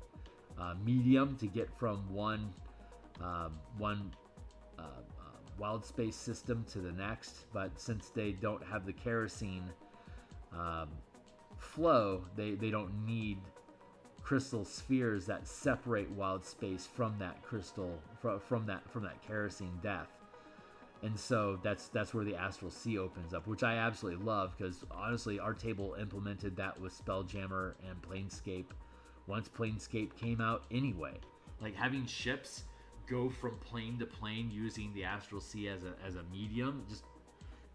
medium to get from one wild space system to the next, but since they don't have the kerosene flow, they don't need crystal spheres that separate wild space from that crystal from that kerosene depth. And so that's where the Astral Sea opens up, which I absolutely love, because honestly our table implemented that with Spelljammer and Planescape once Planescape came out anyway. Like having ships go from plane to plane using the Astral Sea as a medium,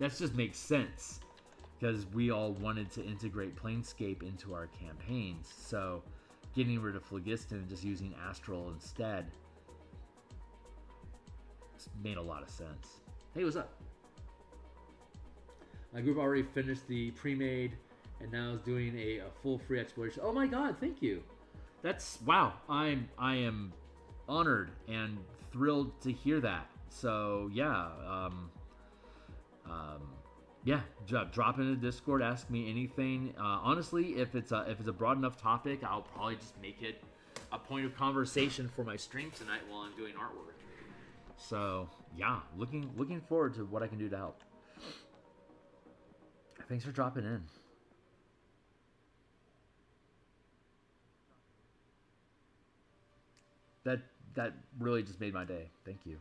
just makes sense, because we all wanted to integrate Planescape into our campaigns. So getting rid of Phlogiston and just using Astral instead made a lot of sense. Hey, what's up? My group already finished the pre-made and now is doing a full free exploration. Oh my god, thank you. That's wow. I am honored and thrilled to hear that. So yeah, yeah. Drop into Discord, ask me anything. Honestly, if it's a broad enough topic, I'll probably just make it a point of conversation for my stream tonight while I'm doing artwork. So yeah, looking forward to what I can do to help. Thanks for dropping in. That really just made my day. Thank you.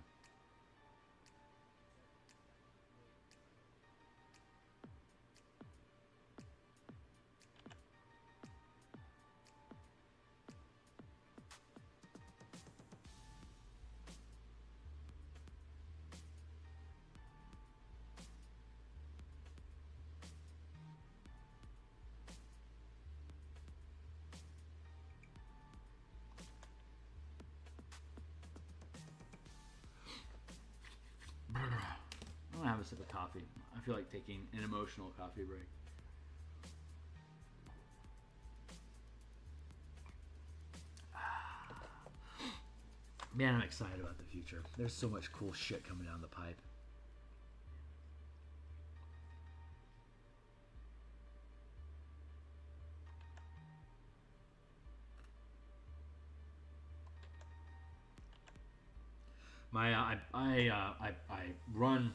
I'm gonna have a sip of coffee. I feel like taking an emotional coffee break. Man, I'm excited about the future. There's so much cool shit coming down the pipe. I run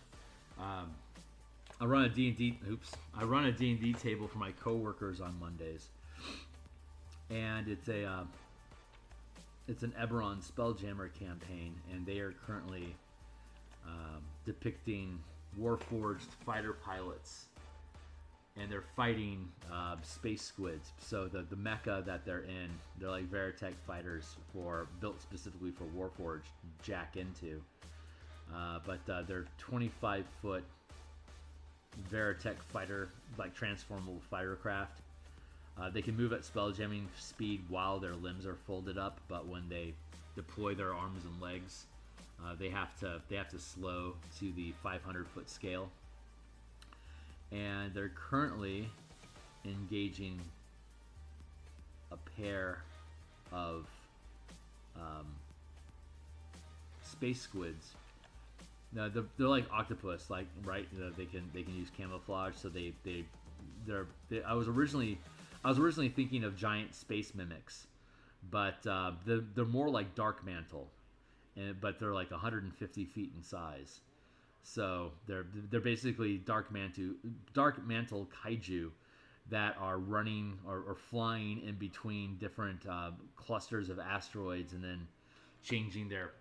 a D&D. I run a D&D table for my coworkers on Mondays, and it's an Eberron Spelljammer campaign, and they are currently depicting Warforged fighter pilots, and they're fighting space squids. So the mecha that they're in, they're like Veritech fighters built specifically for Warforged jack into. But they're 25-foot Veritech fighter, like transformable fighter craft. They can move at spelljamming speed while their limbs are folded up, but when they deploy their arms and legs, they have to slow to the 500-foot scale. And they're currently engaging a pair of space squids. No, they're like octopus, like right. They can use camouflage. So they're. I was originally thinking of giant space mimics, but they're more like Dark Mantle, but they're like 150 feet in size. So they're basically Dark Mantle kaiju that are running or flying in between different clusters of asteroids, and then changing their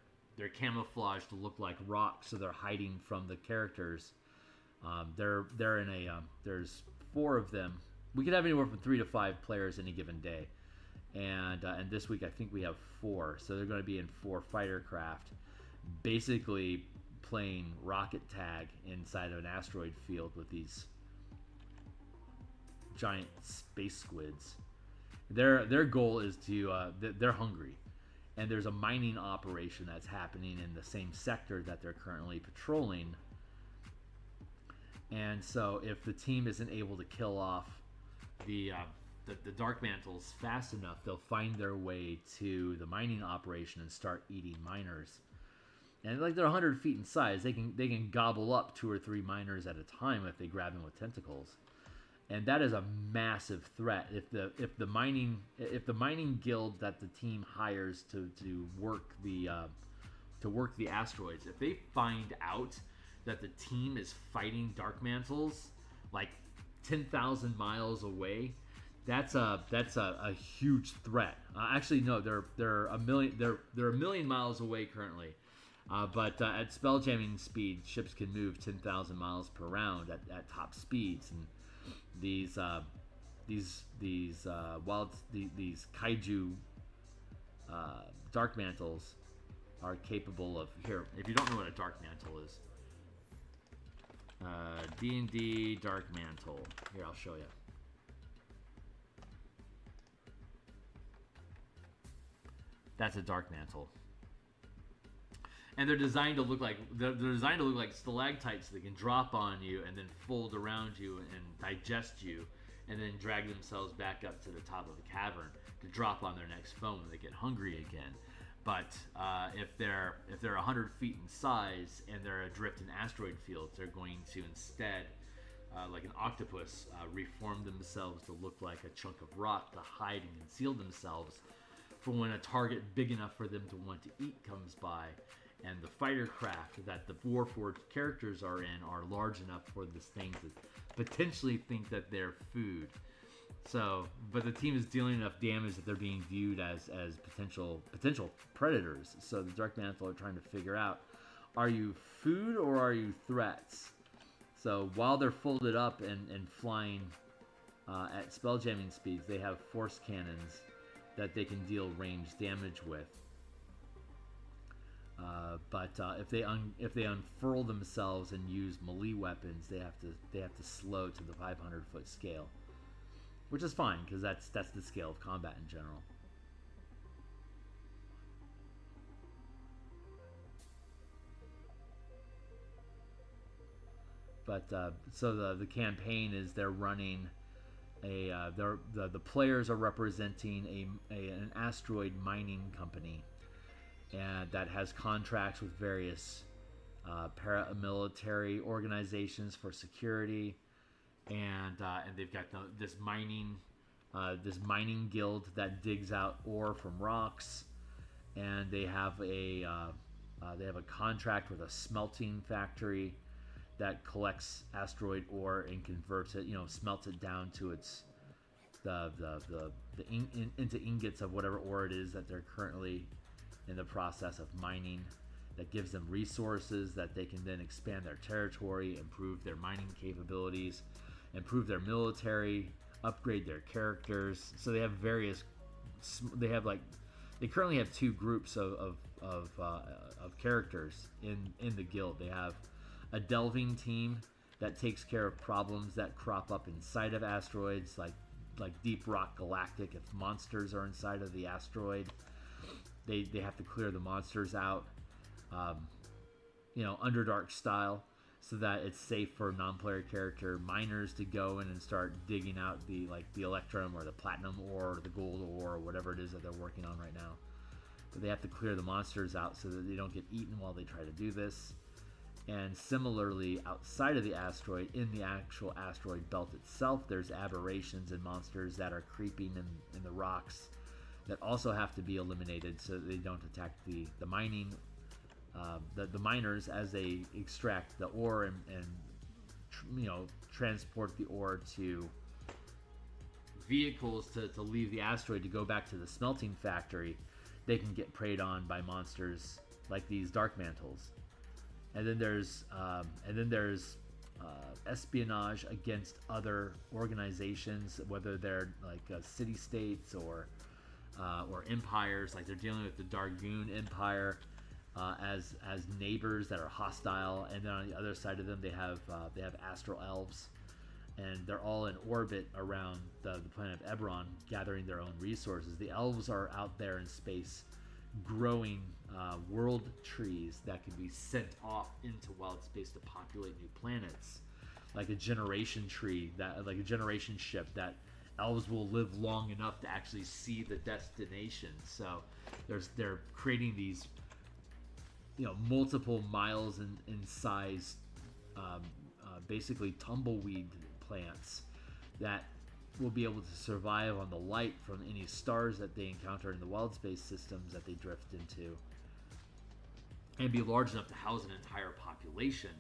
camouflage to look like rocks, so they're hiding from the characters. They're in a there's 4 of them. We could have anywhere from 3 to 5 players any given day, and this week I think we have 4. So they're going to be in 4 fighter craft, basically playing rocket tag inside of an asteroid field with these giant space squids. Their goal is to they're hungry, and there's a mining operation that's happening in the same sector that they're currently patrolling. And so if the team isn't able to kill off the Dark Mantles fast enough, they'll find their way to the mining operation and start eating miners. And like they're 100 feet in size, they can gobble up 2 or 3 miners at a time if they grab them with tentacles. and that is a massive threat. If the mining guild that the team hires to work the asteroids, if they find out that the team is fighting dark mantles like 10,000 miles away, that's a huge threat. Actually, no, they're a million miles away currently. But at spelljamming speed, ships can move 10,000 miles per round at top speeds, and these kaiju dark mantles are capable of. Here, if you don't know what a dark mantle is, D&D dark mantle. Here, I'll show you. That's a dark mantle. And they're designed to look like stalactites that can drop on you and then fold around you and digest you, and then drag themselves back up to the top of the cavern to drop on their next foe when they get hungry again. But if they're 100 feet in size and they're adrift in asteroid fields, they're going to instead, like an octopus, reform themselves to look like a chunk of rock to hide and conceal themselves for when a target big enough for them to want to eat comes by. And the fighter craft that the Warforged characters are in are large enough for this thing to potentially think that they're food. So, but the team is dealing enough damage that they're being viewed as potential predators. So the Dark Mantle are trying to figure out, are you food or are you threats? So while they're folded up and flying at spelljamming speeds, they have force cannons that they can deal ranged damage with. But if they unfurl themselves and use melee weapons, they have to slow to the 500-foot scale, which is fine because that's the scale of combat in general. But so the campaign is they're running the players are representing an asteroid mining company. And that has contracts with various paramilitary organizations for security, and they've got this mining guild that digs out ore from rocks, and they have a contract with a smelting factory that collects asteroid ore and converts it, smelts it down to its into ingots of whatever ore it is that they're currently in the process of mining. That gives them resources that they can then expand their territory, improve their mining capabilities, improve their military, upgrade their characters. So they have they currently have two groups of characters in the guild. They have a delving team that takes care of problems that crop up inside of asteroids, like Deep Rock Galactic. If monsters are inside of the asteroid, they have to clear the monsters out, Underdark style, so that it's safe for non-player character miners to go in and start digging out the electrum or the platinum ore or the gold ore or whatever it is that they're working on right now. But they have to clear the monsters out so that they don't get eaten while they try to do this. And similarly, outside of the asteroid, in the actual asteroid belt itself, there's aberrations and monsters that are creeping in the rocks that also have to be eliminated so that they don't attack the miners as they extract the ore and transport the ore to vehicles to leave the asteroid to go back to the smelting factory. They can get preyed on by monsters like these dark mantles. And then there's espionage against other organizations, whether they're like city-states or empires. Like they're dealing with the Dargoon Empire as neighbors that are hostile, and then on the other side of them they have astral elves, and they're all in orbit around the planet of Eberron, gathering their own resources. The elves are out there in space, growing world trees that can be sent off into wild space to populate new planets, like a generation tree, like a generation ship that elves will live long enough to actually see the destination. So they're creating these multiple miles in size, basically tumbleweed plants that will be able to survive on the light from any stars that they encounter in the wild space systems that they drift into, and be large enough to house an entire population,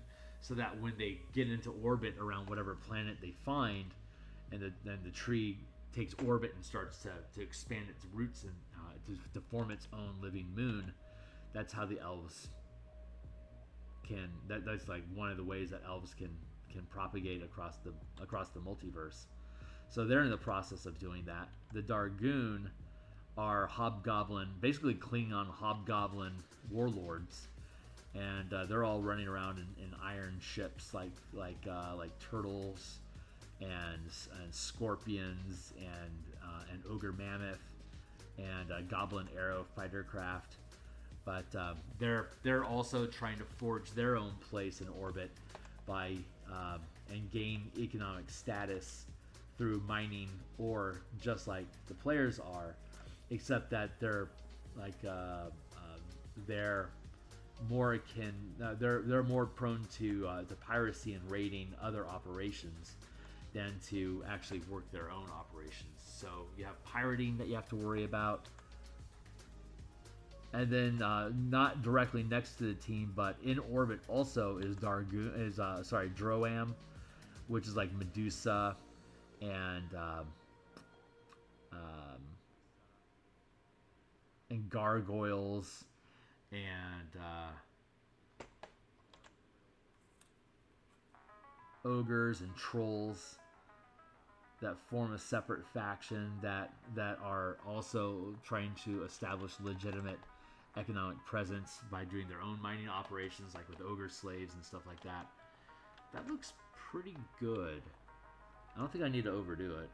so that when they get into orbit around whatever planet they find, and then the tree takes orbit and starts to expand its roots and to form its own living moon. That's how the elves can. That's like one of the ways that elves can propagate across the multiverse. So they're in the process of doing that. The Dargoon are hobgoblin, basically Klingon hobgoblin warlords, and they're all running around in iron ships like turtles and scorpions and ogre mammoth and goblin arrow fighter craft. But they're also trying to forge their own place in orbit by and gain economic status through mining ore, just like the players are, except that they're like they're more akin. They're more prone to piracy and raiding other operations than to actually work their own operations. So you have pirating that you have to worry about. And then not directly next to the team, but in orbit also is Droam, which is like Medusa and gargoyles and ogres and trolls that form a separate faction that are also trying to establish legitimate economic presence by doing their own mining operations, like with ogre slaves and stuff like that. That looks pretty good. I don't think I need to overdo it.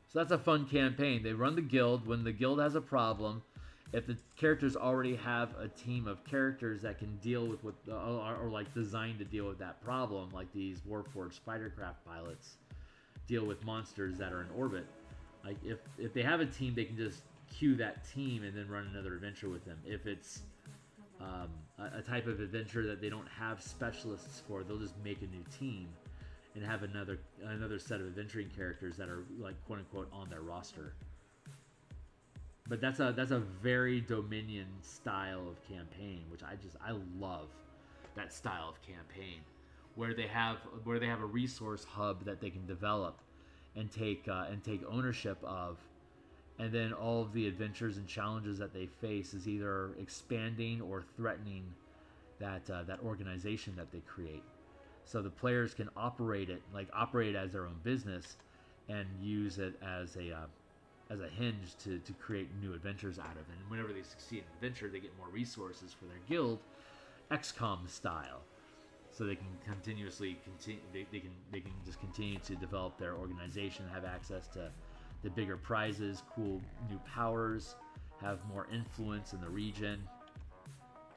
So that's a fun campaign. They run the guild. When the guild has a problem, if the characters already have a team of characters that can deal with what, or like designed to deal with that problem, like these Warforged fightercraft pilots deal with monsters that are in orbit. Like if they have a team, they can just queue that team and then run another adventure with them. If it's a type of adventure that they don't have specialists for, they'll just make a new team and have another set of adventuring characters that are like quote unquote on their roster. But that's a very Dominion style of campaign, which I love that style of campaign, where they have a resource hub that they can develop and take ownership of, and then all of the adventures and challenges that they face is either expanding or threatening that organization that they create. So the players can operate as their own business and use it as a hinge to create new adventures out of it. And whenever they succeed in an adventure, they get more resources for their guild, XCOM style. So they can continuously they can just continue to develop their organization, have access to the bigger prizes, cool new powers, have more influence in the region,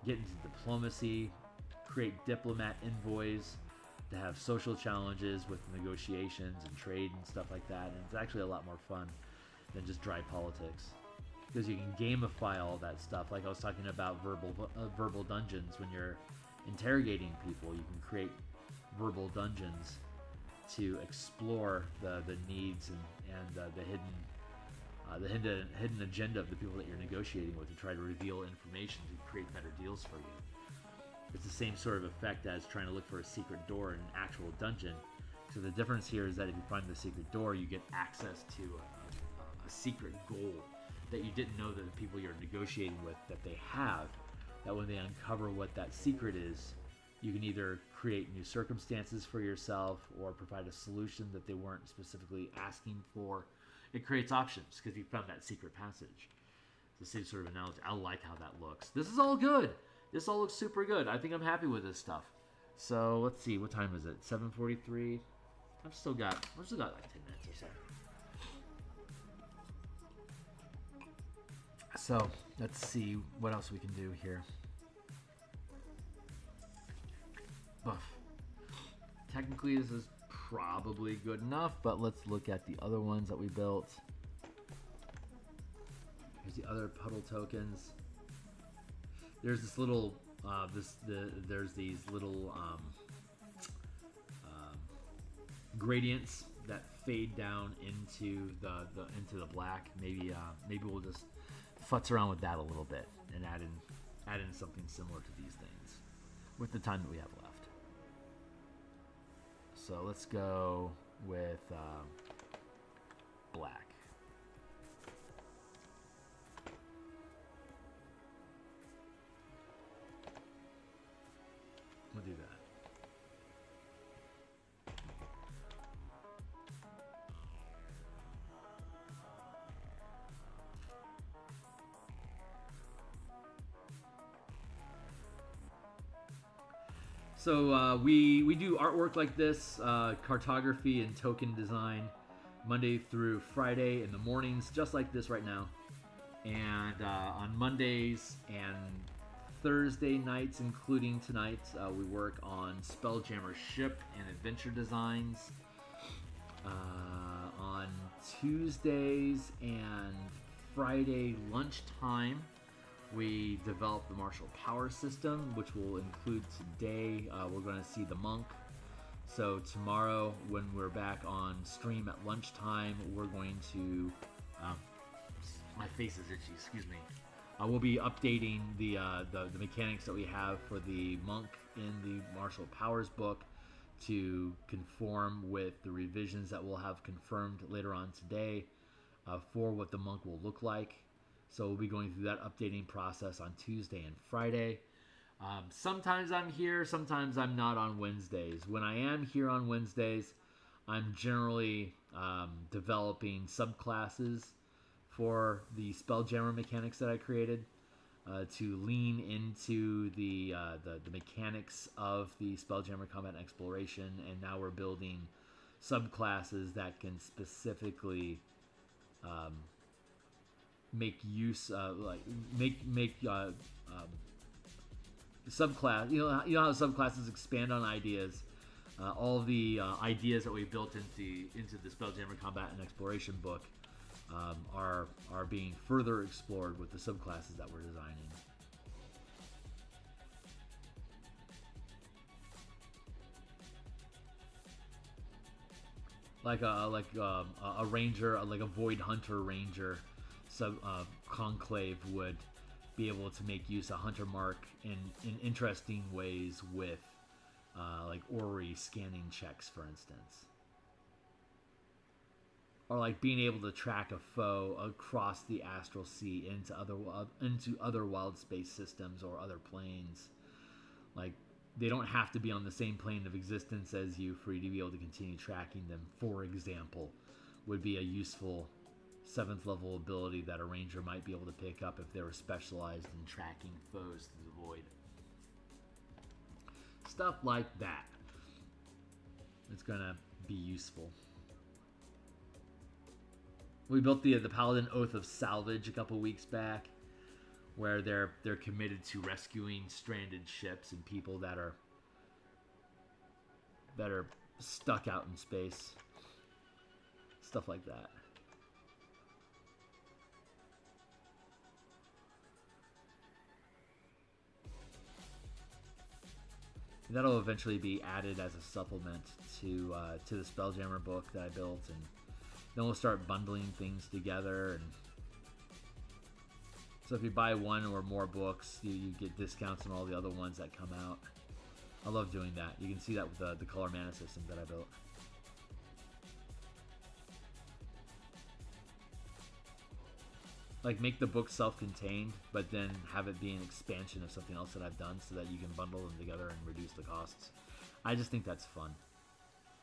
get into diplomacy, create diplomat envoys to have social challenges with negotiations and trade and stuff like that. And it's actually a lot more fun than just dry politics, because you can gamify all that stuff. Like I was talking about verbal dungeons. When you're interrogating people, you can create verbal dungeons to explore the needs and the hidden agenda of the people that you're negotiating with, and try to reveal information to create better deals for you. It's the same sort of effect as trying to look for a secret door in an actual dungeon. So the difference here is that if you find the secret door, you get access to a secret goal that you didn't know that the people you're negotiating with that they have. That when they uncover what that secret is, you can either create new circumstances for yourself or provide a solution that they weren't specifically asking for. It creates options because you found that secret passage. It's the same sort of analogy. I like how that looks. This is all good. This all looks super good. I think I'm happy with this stuff. So let's see, what time is it? 7:43. I've still got like 10 minutes or so. So let's see what else we can do here. Buff. Technically, this is probably good enough, but let's look at the other ones that we built. Here's the other puddle tokens. There's this little there's these little gradients that fade down into the black. Maybe we'll just futz around with that a little bit and add in something similar to these things with the time that we have left. So let's go with black. We'll do that. So we do artwork like this, cartography and token design, Monday through Friday in the mornings, just like this right now. And on Mondays and Thursday nights, including tonight, we work on Spelljammer ship and adventure designs. On Tuesdays and Friday lunchtime, we develop the martial power system, which will include today. We're going to see the monk. So tomorrow, when we're back on stream at lunchtime, we're going to... my face is itchy, excuse me. We'll be updating the mechanics that we have for the monk in the martial powers book to conform with the revisions that we'll have confirmed later on today for what the monk will look like. So we'll be going through that updating process on Tuesday and Friday. Sometimes I'm here, sometimes I'm not on Wednesdays. When I am here on Wednesdays, I'm generally developing subclasses for the Spelljammer mechanics that I created to lean into the mechanics of the Spelljammer combat and exploration. And now we're building subclasses that can specifically make use subclass. You know how subclasses expand on ideas. All of the ideas that we built into the Spelljammer combat and exploration book are being further explored with the subclasses that we're designing. Like a ranger, like a void hunter ranger, conclave would be able to make use of hunter mark in interesting ways with like orrery scanning checks, for instance, or like being able to track a foe across the astral sea into other wild space systems or other planes. Like, they don't have to be on the same plane of existence as you for you to be able to continue tracking them, for example, would be a useful 7th level ability that a ranger might be able to pick up if they were specialized in tracking foes through the void. Stuff like that. It's gonna be useful. We built the Paladin Oath of Salvage a couple weeks back, where they're committed to rescuing stranded ships and people that are stuck out in space. Stuff like that. That'll eventually be added as a supplement to the Spelljammer book that I built, and then we'll start bundling things together. And so if you buy one or more books, you get discounts on all the other ones that come out. I love doing that. You can see that with the color mana system that I built. Like, make the book self-contained, but then have it be an expansion of something else that I've done so that you can bundle them together and reduce the costs. I just think that's fun.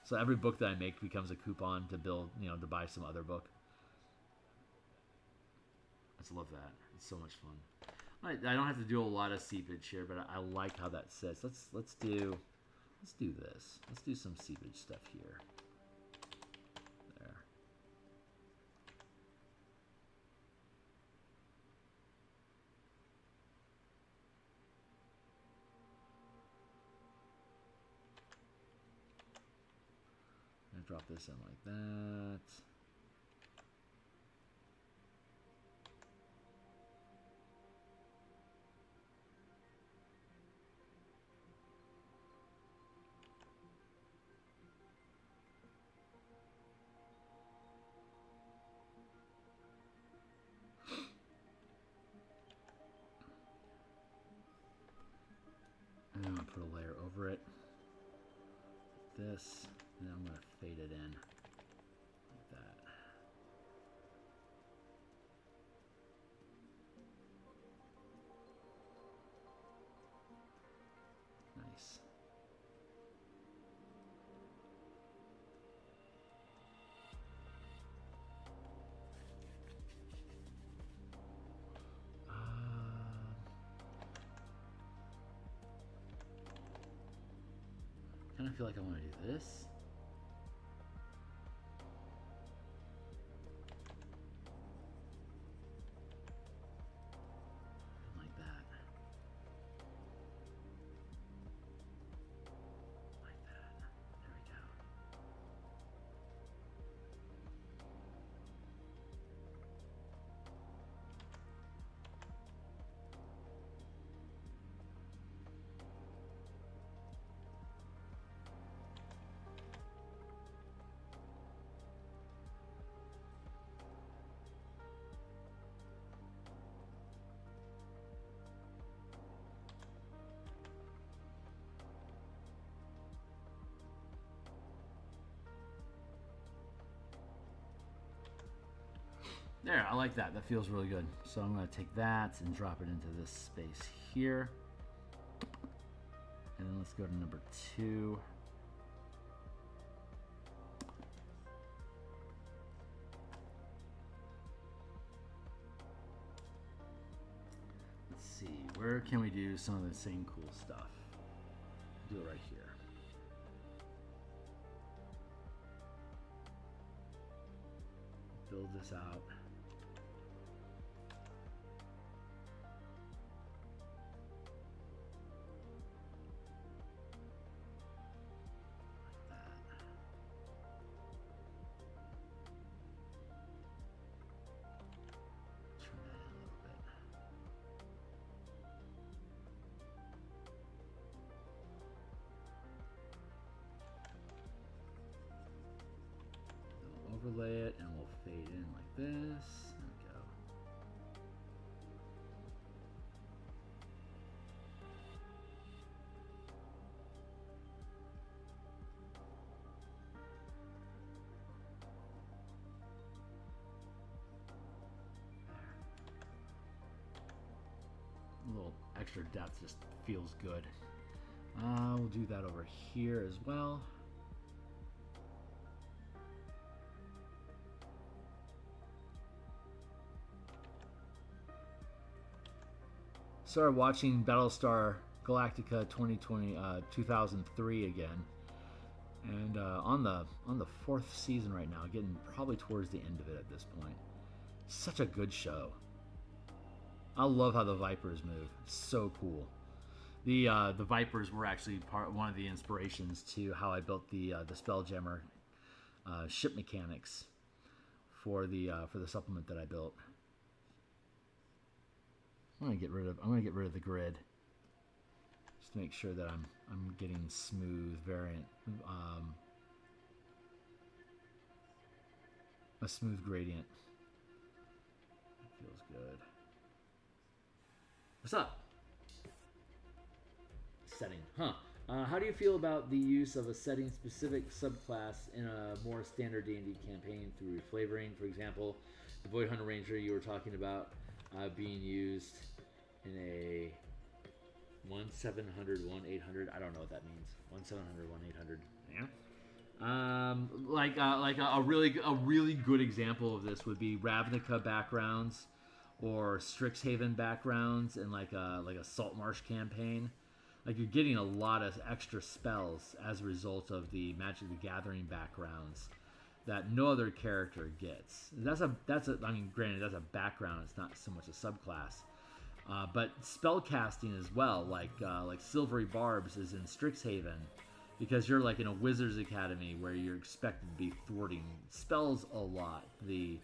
So every book that I make becomes a coupon to build, to buy some other book. I just love that. It's so much fun. I don't have to do a lot of seepage here, but I like how that sits. Let's do this. Let's do some seepage stuff here. There. I'm gonna drop this in like that. this, and then I'm going to fade it in like that. Nice. I kind of feel like I want to do this. Like that. Like that. There we go. There, I like that. That feels really good. So I'm going to take that and drop it into this space here. And then let's go to number 2. Let's see, where can we do some of the same cool stuff? Do it right here. Build this out. Overlay it and we'll fade in like this. There we go. There. A little extra depth just feels good. We'll do that over here as well. Started watching Battlestar Galactica 2003 again, and on the 4th season right now, getting probably towards the end of it at this point. Such a good show. I love how the Vipers move. So cool. The Vipers were actually one of the inspirations to how I built the Spelljammer ship mechanics for the supplement that I built. I'm gonna get rid of the grid, just to make sure that I'm getting smooth variant, a smooth gradient. Feels good. What's up? Setting, huh? How do you feel about the use of a setting-specific subclass in a more standard D&D campaign through reflavoring? For example, the Void Hunter Ranger you were talking about being used in a 1-700, 1-800. I don't know what that means. 1-700, 1-800. Yeah. Like a really good example of this would be Ravnica backgrounds or Strixhaven backgrounds in like a Saltmarsh campaign. Like, you're getting a lot of extra spells as a result of the Magic the Gathering backgrounds that no other character gets. I mean, granted, that's a background. It's not so much a subclass. But spell casting as well, like Silvery Barbs is in Strixhaven, because you're like in a Wizard's Academy where you're expected to be thwarting spells a lot. The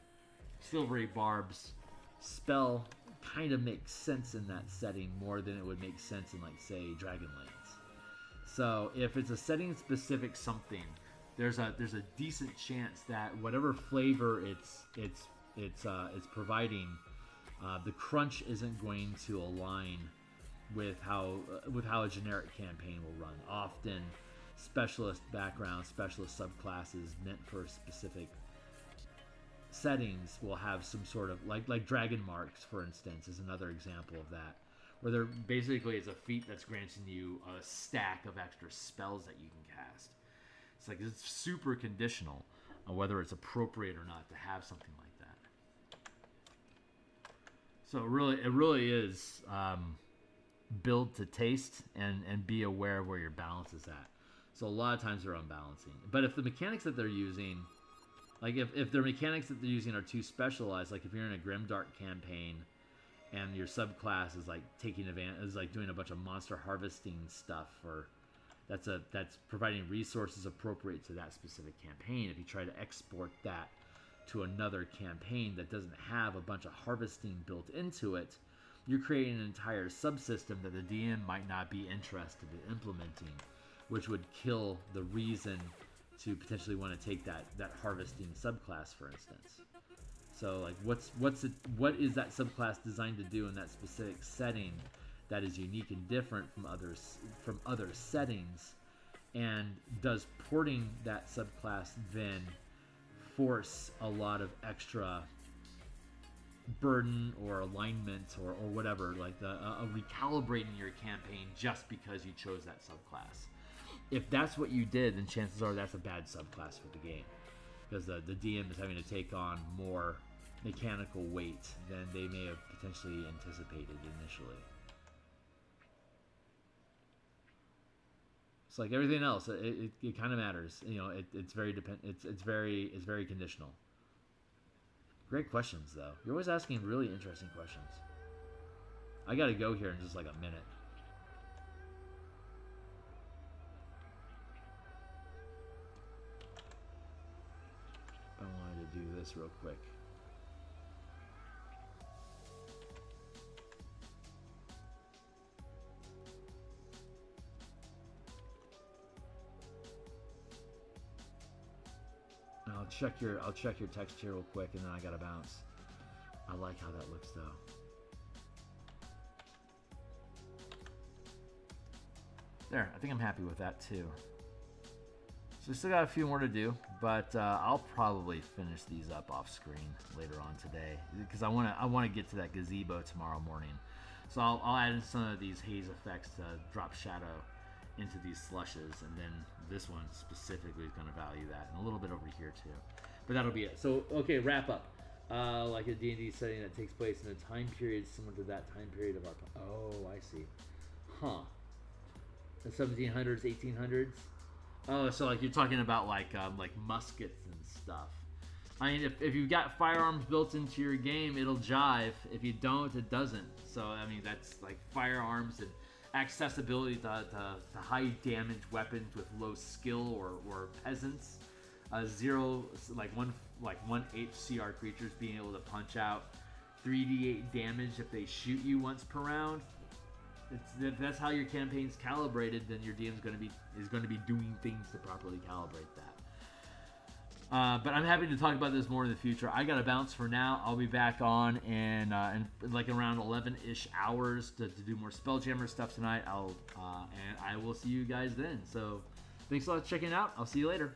Silvery Barbs spell kind of makes sense in that setting more than it would make sense in, like, say, Dragonlance. So if it's a setting specific something, there's a decent chance that whatever flavor it's providing, the crunch isn't going to align with how a generic campaign will run. Often specialist backgrounds, specialist subclasses meant for specific settings will have some sort of like dragon marks, for instance, is another example of that, where they're basically it's a feat that's granting you a stack of extra spells that you can cast. It's like it's super conditional on whether it's appropriate or not to have something like that. So it really is build to taste and be aware of where your balance is at. So a lot of times they're unbalancing. But if the mechanics that they're using, like if their mechanics that they're using are too specialized, like if you're in a Grimdark campaign and your subclass is like taking advantage, is like doing a bunch of monster harvesting stuff, or that's providing resources appropriate to that specific campaign. If you try to export that to another campaign that doesn't have a bunch of harvesting built into it, you're creating an entire subsystem that the DM might not be interested in implementing, which would kill the reason to potentially want to take that harvesting subclass, for instance. So like what is that subclass designed to do in that specific setting that is unique and different from other settings, and does porting that subclass then force a lot of extra burden or alignment or whatever, like recalibrating your campaign just because you chose that subclass? If that's what you did, then chances are that's a bad subclass for the game, because the DM is having to take on more mechanical weight than they may have potentially anticipated initially. It's like everything else; it kind of matters. You know, it's very it's very conditional. Great questions, though. You're always asking really interesting questions. I gotta go here in just like a minute. I wanted to do this real quick. I'll check your text here real quick, and then I gotta bounce. I like how that looks, though. There, I think I'm happy with that too. So we still got a few more to do, but I'll probably finish these up off screen later on today, because I want to get to that gazebo tomorrow morning. So I'll add in some of these haze effects to drop shadow into these slushes, and then this one specifically is going to value that, and a little bit over here too. But that'll be it. So okay, wrap up. Like a D&D setting that takes place in a time period similar to that time period of our... Oh, I see. Huh. The 1700s, 1800s? Oh, so like you're talking about like muskets and stuff. I mean, if you've got firearms built into your game, it'll jive. If you don't, it doesn't. So I mean, that's like firearms and accessibility to high damage weapons with low skill or peasants. Zero, like 1/8 CR creatures being able to punch out 3d8 damage if they shoot you once per round. If that's how your campaign's calibrated, then your DM is going to be doing things to properly calibrate that. But I'm happy to talk about this more in the future. I got to bounce for now. I'll be back on in like around 11-ish hours to do more Spelljammer stuff tonight. And I will see you guys then. So thanks a lot for checking it out. I'll see you later.